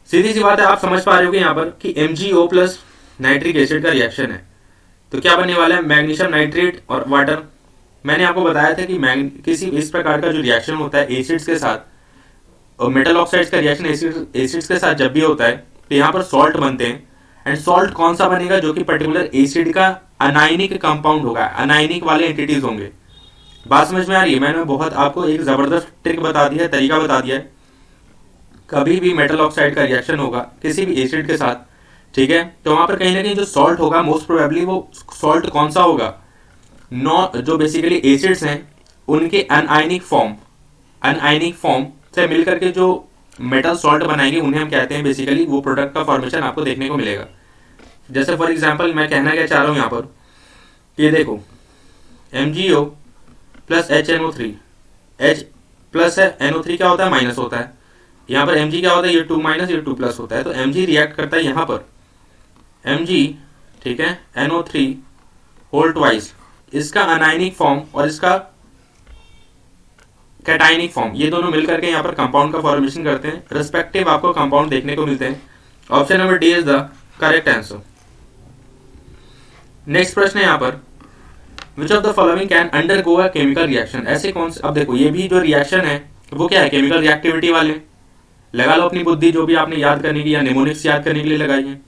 S1: सीधी सी बात है, आप समझ पा रहे हो यहाँ पर कि MgO प्लस नाइट्रिक एसिड का रिएक्शन है, तो क्या बनने वाला है, मैग्नीशियम नाइट्रेट और वाटर। मैंने आपको बताया था कि किसी इस प्रकार का जो रिएक्शन होता है एसिड्स के साथ, और मेटल ऑक्साइड्स का रिएक्शन एसिड्स के साथ जब भी होता है तो यहाँ पर सॉल्ट बनते हैं, एंड सॉल्ट कौन सा बनेगा, जो कि पर्टिकुलर एसिड का अनायनिक कंपाउंड होगा, अनायनिक वाले एंटिटीज होंगे। बात समझ में आ रही है, मैंने बहुत आपको एक जबरदस्त ट्रिक बता दिया है, तरीका बता दिया है। कभी भी मेटल ऑक्साइड का रिएक्शन होगा किसी भी एसिड के साथ, ठीक है, तो वहां पर कहीं ना कहीं जो सॉल्ट होगा मोस्ट प्रोबेबली वो सॉल्ट कौन सा होगा, जो बेसिकली एसिड्स हैं उनके अनआयनिक फॉर्म से मिलकर के जो मेटल सॉल्ट बनाएंगे उन्हें हम कहते हैं बेसिकली, वो प्रोडक्ट का फॉर्मेशन आपको देखने को मिलेगा। जैसे फॉर एग्जांपल मैं कहना क्या चाह रहा हूँ यहाँ पर, ये देखो MgO plus HNO3, H plus है, NO3 क्या होता है, माइनस होता है। यहाँ पर Mg क्या होता है, ये 2 माइनस, ये 2 प्लस होता है, तो Mg रिएक्ट करता है यहाँ पर Mg, ठीक है, NO3 होल ट्वाइस, इसका अनायनिक फॉर्म और इसका कैटायनिक फॉर्म, ये दोनों मिलकर के यहाँ पर कंपाउंड का फॉर्मेशन करते हैं, रिस्पेक्टिव आपको कंपाउंड देखने को मिलते हैं। Option number D is the correct answer. Next प्रश्न है यहाँ पर, विच of the following can undergo a chemical reaction. ऐसे कौन से, अब देखो ये भी जो रिएक्शन है वो क्या है, केमिकल रिएक्टिविटी वाले, लगा लो अपनी बुद्धि जो भी आपने याद करने की या निमोनिक्स याद करने के लिए लगाई है,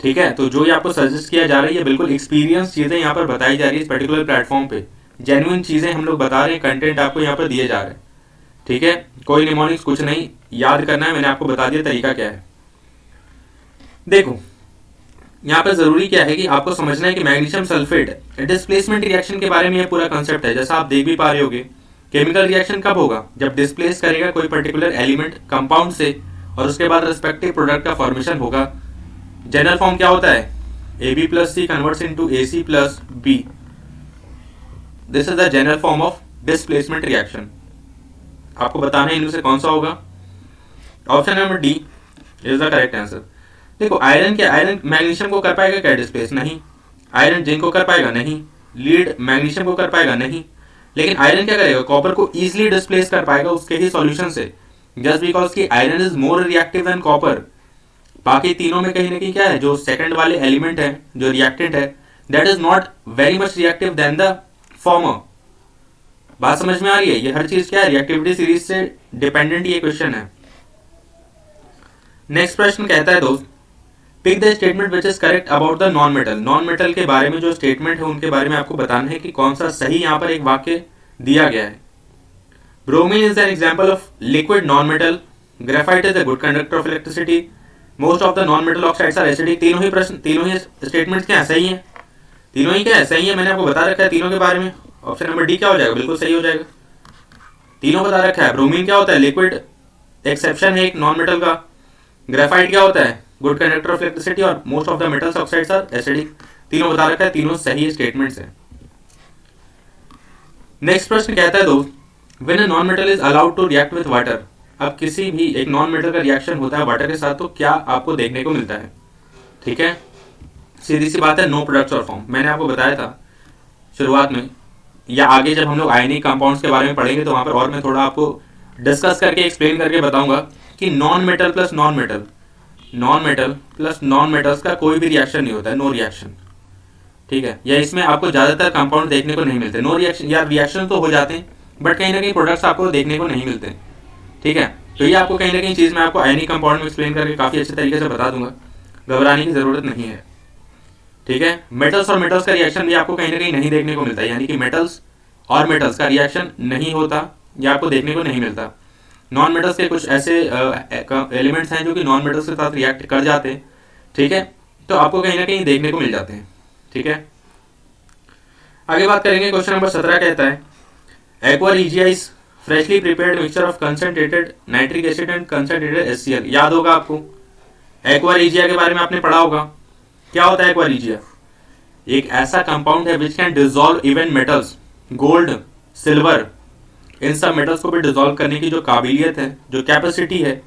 S1: ठीक है। तो जो ये आपको सजेस्ट किया जा रही है बिल्कुल एक्सपीरियंस चीजें यहाँ पर बताई जा रही है इस पर्टिकुलर प्लेटफॉर्म पे, जेन्युइन चीजें हम लोग बता रहे हैं, कंटेंट आपको यहाँ पर दिए जा रहे हैं, ठीक है। कोई निमोनिक्स कुछ नहीं याद करना है, मैंने आपको बता दिया तरीका क्या है। देखो यहाँ पर जरूरी क्या है कि आपको समझना है कि मैग्नीशियम सल्फेट डिस्प्लेसमेंट रिएक्शन के बारे में ये पूरा कंसेप्ट है। जैसा आप देख भी पा रहे होगे, केमिकल रिएक्शन कब होगा, जब डिस्प्लेस करेगा कोई पर्टिकुलर एलिमेंट कंपाउंड से और उसके बाद रिस्पेक्टिव प्रोडक्ट का फॉर्मेशन होगा। जनरल फॉर्म क्या होता है, AB plus C converts into AC plus B, this is the general form of displacement reaction. आपको बताना है इनमें से कौन सा होगा। Option number D is the correct answer. देखो आयरन क्या, आयरन मैग्नीशियम को कर पाएगा क्या डिस्प्लेस, नहीं। आयरन जिंक को कर पाएगा, नहीं। लीड मैग्नीशियम को कर पाएगा, नहीं। लेकिन आयरन क्या करेगा, कॉपर को इजीली डिस्प्लेस कर पाएगा उसके ही सॉल्यूशन से, जस्ट बिकॉज की iron is more reactive than copper. बाकी तीनों में कहीं ना कहीं क्या है, जो सेकंड वाले एलिमेंट है, जो रिएक्टेंट है, that is not very much reactive than the former. बात समझ में आ रही है? ये हर चीज क्या है, रिएक्टिविटी सीरीज से डिपेंडेंट ये क्वेश्चन है। नेक्स्ट प्रश्न कहता है दोस्त, pick the statement which is correct about the non metal. Non metal के बारे में जो स्टेटमेंट है उनके बारे में आपको बताना है कि कौन सा सही यहाँ पर एक वाक्य दिया गया है। Bromine is an example of liquid non metal, graphite is a good conductor of electricity, most of the non metal oxides are acidic. तीनों ही प्रश्न, तीनों ही स्टेटमेंट्स क्या है, सही है? तीनों ही क्या है, सही है। मैंने आपको बता रखा है तीनों के बारे में। ऑप्शन नंबर डी क्या हो जाएगा, बिल्कुल सही हो जाएगा। तीनों बता रखा है। ब्रोमीन क्या होता है, लिक्विड, एक्सेप्शन है एक नॉन मेटल का। ग्रेफाइट क्या होता है, गुड कंडक्टर ऑफ इलेक्ट्रिसिटी, और most of the metals oxides are acidic. तीनों बता रखा है, तीनों सही स्टेटमेंट्स हैं। नेक्स्ट प्रश्न कहता है दोस्त, when a non metal is allowed to react with water. अब किसी भी एक नॉन मेटल का रिएक्शन होता है वाटर के साथ, तो क्या आपको देखने को मिलता है? ठीक है, सीधी सी बात है, नो प्रोडक्ट्स और फॉर्म। मैंने आपको बताया था शुरुआत में, या आगे जब हम लोग आयनिक कंपाउंड्स के बारे में पढ़ेंगे तो वहां पर और मैं थोड़ा आपको डिस्कस करके एक्सप्लेन करके बताऊंगा कि non metal plus non metal, non metal plus non metals का कोई भी रिएक्शन नहीं होता है, नो रिएक्शन। ठीक है, या इसमें आपको ज्यादातर कंपाउंड देखने को नहीं मिलते, नो रिएक्शन, या रिएक्शन तो हो जाते हैं बट कहीं ना कहीं प्रोडक्ट्स आपको देखने को नहीं मिलते। ठीक है, तो ये आपको कहीं ना कहीं चीज मैं आपको आयनिक कंपाउंड में एक्सप्लेन करके काफी अच्छे तरीके से बता दूंगा, घबराने की जरूरत नहीं है। ठीक है, मेटल्स और मेटल्स का रिएक्शन भी आपको कहीं ना कहीं नहीं देखने को मिलता है, यानी कि मेटल्स और मेटल्स का रिएक्शन नहीं होता या आपको देखने को नहीं मिलता। नॉन मेटल्स के कुछ ऐसे एलिमेंट्स हैं जो कि नॉन मेटल्स के साथ रिएक्ट कर जाते हैं। ठीक है, तो आपको कहीं ना कहीं देखने को मिल जाते हैं। ठीक है, आगे बात करेंगे। क्वेश्चन नंबर 17 कहता है, aqua regia is freshly prepared mixture of concentrated nitric acid and concentrated HCl। याद होगा आपको, एक्वा रिजिया के बारे में आपने पढ़ा होगा। क्या होता है एक्वा रिजिया? एक ऐसा कंपाउंड है which can dissolve even metals, gold, silver, इन सब मेटल्स को भी डिसॉल्व करने की जो काबिलियत है, जो कैपेसिटी है,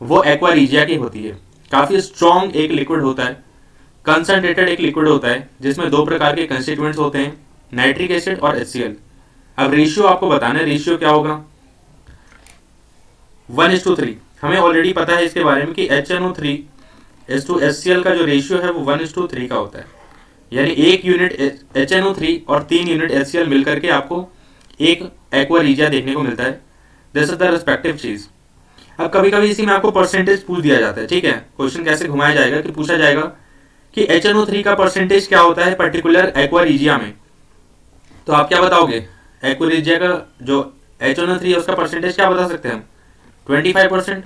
S1: वो एक्वा रिजिया की होती है। काफी स्ट्रॉन्ग एक लिक्विड होता है, कंसंट्रेटेड एक लिक्विड होता है जिसमें दो प्रकार के कंस्टिट्यूएंट्स होते हैं, नाइट्रिक एसिड और HCl। अब रेशियो आपको बताना है, रेशियो क्या होगा, 1:3। हमें ऑलरेडी पता है इसके बारे में कि HNO3:HCl का जो रेशियो है वो 1:3 का होता है, यानी 1 यूनिट HNO3 और 3 यूनिट HCl मिलकर के आपको एक एक्वा रिजिया देखने को मिलता है। दिस इज द रिस्पेक्टिव चीज। अब कभी कभी इसी में आपको परसेंटेज पूछ दिया जाता है। ठीक है, क्वेश्चन कैसे घुमाया जाएगा कि पूछा जाएगा कि HNO3 का परसेंटेज क्या होता है पर्टिकुलर एक्वा रिजिया में, तो आप क्या बताओगे? एक्वा रिजिया का जो HNO3 है उसका परसेंटेज क्या बता सकते हैं हम? 25%।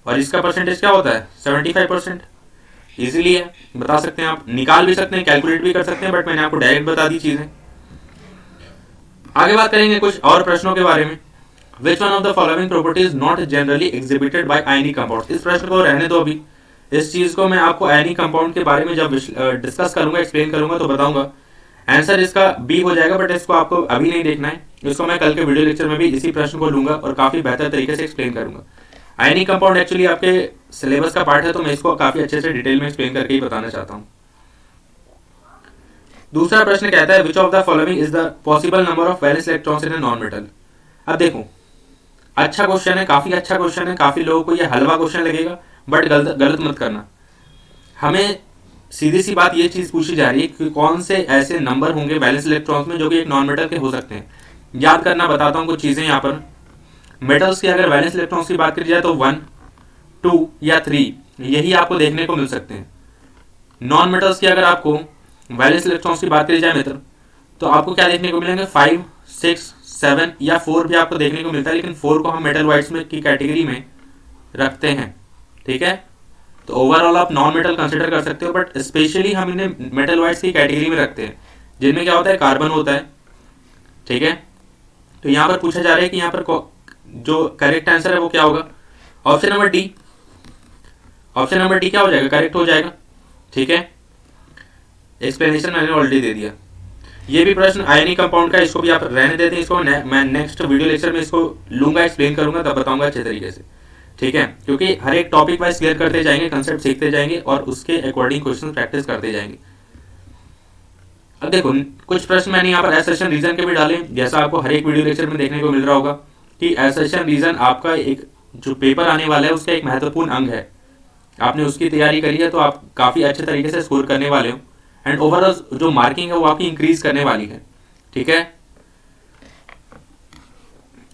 S1: और इसका परसेंटेज क्या होता है? 75%। इजीली है, बता सकते हैं आप, निकाल भी सकते हैं, कैलकुलेट भी कर सकते हैं, बट मैंने आपको डायरेक्ट बता दी चीजें। आगे बात करेंगे कुछ और प्रश्नों के बारे में। Which one of the following property is not generally exhibited by ionic compounds? इस प्रश्न को रहने दो अभी, इस चीज को मैं आपको आयनिक कंपाउंड के बारे में जब डिस्कस करूंगा, एक्सप्लेन करूंगा तो बताऊंगा। आंसर इसका बी हो जाएगा, बट इसको आपको अभी नहीं देखना है, इसको मैं कल के वीडियो लेक्चर में भी इसी प्रश्न को लूंगा और काफी बेहतर तरीके से एक्सप्लेन करूंगा। आयनिक कंपाउंड एक्चुअली आपके सिलेबस का पार्ट है, तो मैं इसको काफी अच्छे से डिटेल में एक्सप्लेन करके ही बताना चाहता हूँ। दूसरा प्रश्न कहता है, विच of the following is the possible number of valence electrons in a non metal. अब देखो, अच्छा क्वेश्चन है, काफी अच्छा क्वेश्चन है, काफी लोगों को ये हलवा क्वेश्चन लगेगा, बट गलत मत करना। हमें सीधी सी बात ये चीज पूछी जा रही है कि कौन से ऐसे नंबर होंगे वैलेंस इलेक्ट्रॉन्स में जो कि एक नॉन मेटल के हो सकते हैं। याद करना, बताता हूँ कुछ चीजें यहाँ पर। मेटल्स की अगर वैलेंस इलेक्ट्रॉन्स की बात करी जाए तो 1, 2 या 3 यही आपको देखने को मिल सकते हैं। नॉन मेटल्स की अगर आपको वैलेंस इलेक्ट्रॉन्स की बात करी जाए मित्र, तो आपको क्या देखने को मिलेंगे? 5, 6, 7 या 4 भी आपको देखने को मिलता है, लेकिन 4 को हम मेटल वाइट्स में की कैटेगरी में रखते हैं। ठीक है, तो ओवरऑल आप नॉन मेटल कंसिडर कर सकते हो, बट स्पेशली हम इन्हें मेटल वाइट्स की कैटेगरी में रखते हैं, जिनमें क्या होता है? कार्बन होता है। ठीक है, तो यहाँ पर पूछा जा रहा है कि यहाँ पर जो करेक्ट आंसर है वो क्या होगा? Option number D. Option number D क्या हो जाएगा? करेक्ट हो जाएगा। ठीक है, एक्सप्लेनेशन मैंने ऑलरेडी दे दिया। ये भी प्रश्न आयनिक कंपाउंड का, इसको भी आप रहने देते हैं, इसको मैं नेक्स्ट वीडियो लेक्चर में इसको लूंगा, एक्सप्लेन करूंगा, तब बताऊंगा अच्छे तरीके से। ठीक है, क्योंकि हर एक टॉपिक वाइज क्लियर करते जाएंगे, कंसेप्ट सीखते जाएंगे और उसके अकॉर्डिंग क्वेश्चन प्रैक्टिस करते जाएंगे। अब देखो, कुछ प्रश्न मैंने यहाँ पर एसेशन रीजन के भी डाले, जैसा आपको हर एक वीडियो लेक्चर में देखने को मिल रहा होगा कि एसेशन रीजन आपका एक जो पेपर आने वाला है उसका एक महत्वपूर्ण अंग है। आपने उसकी तैयारी करी है तो आप काफ़ी अच्छे तरीके से स्कोर करने वाले हो, एंड ओवरऑल जो मार्किंग है वो आपकी इंक्रीज करने वाली है। ठीक है,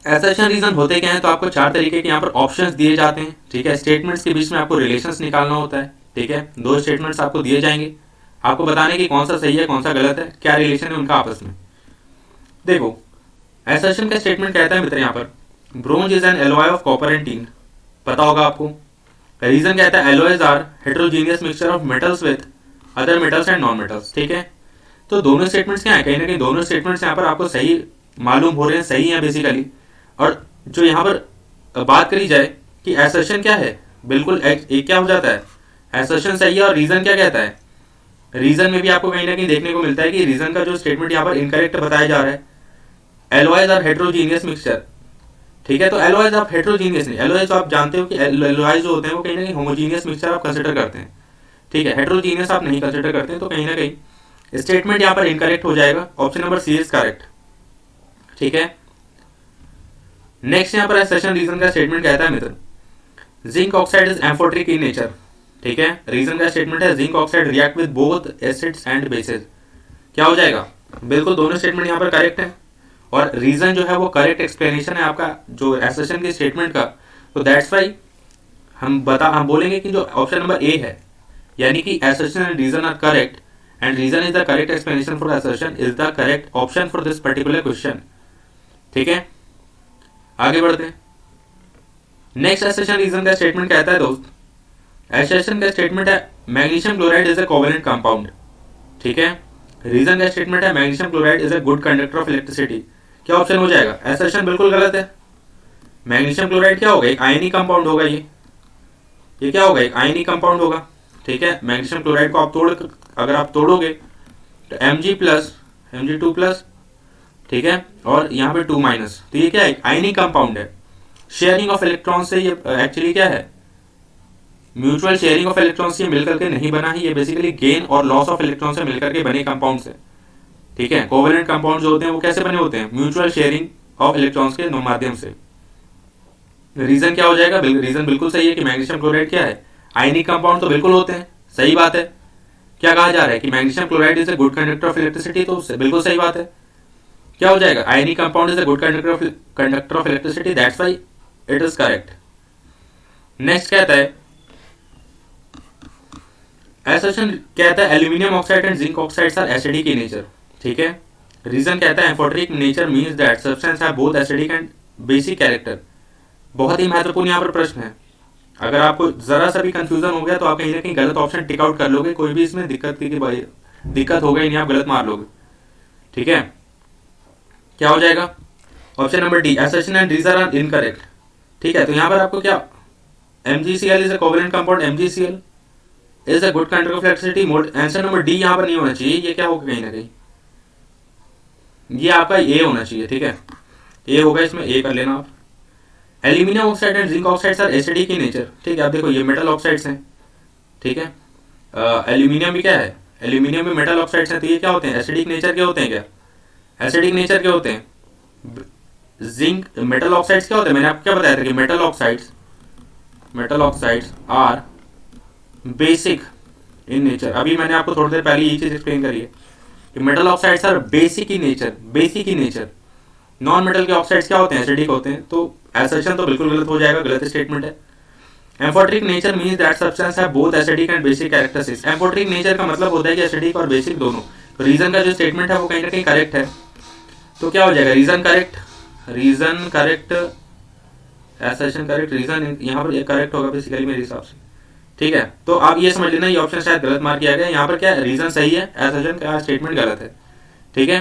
S1: एसेशन रीजन होते क्या हैं, तो आपको 4 तरीके के यहाँ पर ऑप्शंस दिए जाते हैं। ठीक है, स्टेटमेंट्स के बीच में आपको रिलेशंस निकालना होता है। ठीक है, 2 स्टेटमेंट्स आपको दिए जाएंगे, आपको बताने की कौन सा सही है कौन सा गलत है, क्या रिलेशन है उनका आपस में। देखो, एसेशन का स्टेटमेंट कहता है मित्र यहाँ पर bronze is an alloy of copper and tin, पता होगा आपको। रीजन कहता है alloys are heterogeneous mixture of metals with other metals and non metals. ठीक है, तो दोनों स्टेटमेंट्स क्या है, कहीं ना कहीं दोनों स्टेटमेंट्स यहाँ पर आपको सही मालूम हो रहे हैं, सही है बेसिकली। और जो यहाँ पर बात करी जाए कि एसर्शन क्या है, बिल्कुल एक क्या हो जाता है, एसर्शन सही है। और रीजन क्या कहता है, रीजन में भी आपको कहीं ना कहीं देखने को मिलता है कि रीजन का जो स्टेटमेंट यहाँ पर इनकरेक्ट बताया जा रहा है, एलॉयज आर हेट्रोजीनियस मिक्सचर। ठीक है, तो एलॉयज आप हेट्रोजीनियस नहीं, एलॉयज आप जानते हो कि एलॉयज जो होते हैं वो कहीं ना कहीं होमोजीनियस मिक्सचर आप कंसिडर करते हैं। ठीक है, हेट्रोजीनियस आप नहीं कंसिडर करते हैं, तो कहीं ना कहीं स्टेटमेंट यहाँ पर इनकरेक्ट हो जाएगा। Option number C is correct. ठीक है, नेक्स्ट यहाँ पर एसेशन रीजन का स्टेटमेंट कहता है मित्र zinc oxide is amphoteric in nature. ठीक है, रीजन का स्टेटमेंट है zinc oxide react with both acids and bases. क्या हो जाएगा, बिल्कुल दोनों स्टेटमेंट यहाँ पर करेक्ट है, और रीजन जो है वो करेक्ट एक्सप्लेनेशन है आपका जो एसेशन के स्टेटमेंट का। तो दैट्स वाई हम बोलेंगे कि जो ऑप्शन नंबर ए है, यानी कि assertion and reason are correct and reason is the correct explanation for assertion is the correct option for this particular question. ठीक है, आगे बढ़ते हैं। नेक्स्ट एसेशन रीजन का स्टेटमेंट कहता है दोस्त, एसेशन का स्टेटमेंट है magnesium chloride is a covalent compound. ठीक है, रीजन का स्टेटमेंट है magnesium chloride is a good conductor of electricity. क्या ऑप्शन हो जाएगा, एसेशन बिल्कुल गलत है। मैग्नीशियम क्लोराइड क्या होगा, एक आयनिक कंपाउंड होगा। ये क्या होगा, एक आयनिक कंपाउंड होगा। ठीक है, मैग्नीशियम क्लोराइड को आप अगर आप तोड़ोगे तो Mg+, Mg2+, ठीक है, और यहाँ पे 2-, तो ये क्या है, आयनिक कंपाउंड है। शेयरिंग ऑफ इलेक्ट्रॉन से ये एक्चुअली क्या है, म्यूचुअल शेयरिंग ऑफ इलेक्ट्रॉन से मिलकर के नहीं बना है, ये बेसिकली गेन और लॉस ऑफ इलेक्ट्रॉन से मिलकर के बने कंपाउंड है। ठीक है, कोवेलेंट कंपाउंड जो होते हैं वो कैसे बने होते हैं, म्यूचुअल शेयरिंग ऑफ इलेक्ट्रॉन्स के माध्यम से। रीजन क्या हो जाएगा, रीजन बिल्कुल सही है कि मैग्नीशियम क्लोराइड क्या है, आयनिक कंपाउंड तो बिल्कुल होते हैं, सही बात है। क्या कहा जा रहा है कि magnesium chloride is a good conductor of electricity, तो बिल्कुल सही बात है। क्या हो जाएगा, ionic compound is a good conductor of electricity, that's why it is correct. Next कहता है एसेशन कहता है aluminium oxide and zinc oxides are acidic in nature. ठीक है, रीजन कहता है amphoteric nature means that substance have both acidic and basic character. बहुत ही महत्वपूर्ण यहाँ पर प्रश्न है, अगर आपको जरा सा भी कंफ्यूजन हो गया तो आप कहीं ना कहीं गलत ऑप्शन टिक आउट कर लोगे, कोई भी इसमें दिक्कत होगा ही नहीं, आप गलत मार लोगे। ठीक है, क्या हो जाएगा, option number D assertion and reason are incorrect. ठीक है, तो यहाँ पर आपको क्या, MgCl is a covalent compound, MgCl is a good conductor of electricity, मोड आंसर नंबर डी यहाँ पर नहीं होना चाहिए, ये क्या होगा कहीं ना कहीं, ये आपका ए होना चाहिए। ठीक है, ए होगा, इसमें ए कर लेना आप। Aluminium oxide and zinc oxides are acidic in nature. ठीक है, आप देखो ये मेटल ऑक्साइड्स हैं। ठीक है, एल्यूमिनियम भी क्या है, एल्यूमिनियम में मेटल ऑक्साइड्स हैं, तो ये क्या होते हैं, एसिडिक नेचर के होते हैं। क्या एसिडिक नेचर के होते हैं, जिंक मेटल ऑक्साइड्स क्या होते हैं, मैंने आपको क्या बताया था कि metal oxides are basic in nature. अभी मैंने आपको थोड़ी देर पहले ये चीज एक्सप्लेन करी है कि metal oxides are basic in nature. Non metal के ऑक्साइड्स क्या होते हैं, एसिडिक होते हैं। तो एसेशन तो बिल्कुल गलत हो जाएगा, गलत स्टेटमेंट है। Amphoteric nature means that substance have both acidic and basic characteristics. Amphoteric nature का मतलब होता है कि एसिडिक और बेसिक दोनों। तो रीजन का जो स्टेटमेंट है वो कहीं ना कहीं करेक्ट है, तो क्या हो जाएगा, reason correct, assertion correct, reason यहाँ पर करेक्ट होगा बेसिकली मेरे हिसाब से। ठीक है, तो आप ये समझ लेना ये ऑप्शन शायद गलत मार्क किया गया, यहाँ पर क्या रीजन सही है, एसेशन का स्टेटमेंट गलत है। ठीक है,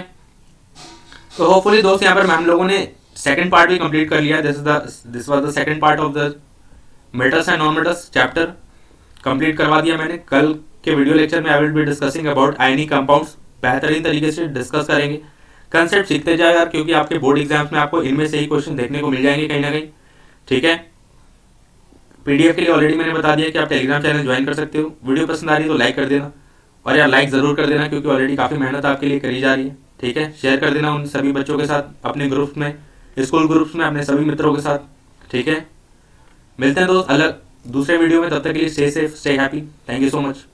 S1: तो होपफुली दोस्त यहाँ पर हम लोगों ने सेकंड पार्ट भी कंप्लीट कर लिया। This was the second part of the metals and non metals chapter complete करवा दिया मैंने। कल के वीडियो लेक्चर में I will be discussing about ionic compounds, बेहतरीन तरीके से डिस्कस करेंगे। कंसेप्ट सीखते जाए यार, क्योंकि आपके बोर्ड एग्जाम्स में आपको इनमें से ही क्वेश्चन देखने को मिल जाएंगे कहीं ना कहीं। ठीक है, पीडीएफ के लिए ऑलरेडी मैंने बता दिया कि आप टेलीग्राम चैनल ज्वाइन कर सकते हो। वीडियो पसंद आ रही है तो लाइक कर देना, और यार लाइक जरूर कर देना, क्योंकि ऑलरेडी काफ़ी मेहनत आपके लिए करी जा रही है। ठीक है, शेयर कर देना उन सभी बच्चों के साथ, अपने ग्रुप्स में, स्कूल ग्रुप्स में, अपने सभी मित्रों के साथ। ठीक है, मिलते हैं दोस्त अलग दूसरे वीडियो में, तब तक के लिए stay safe, stay happy. Thank you so much.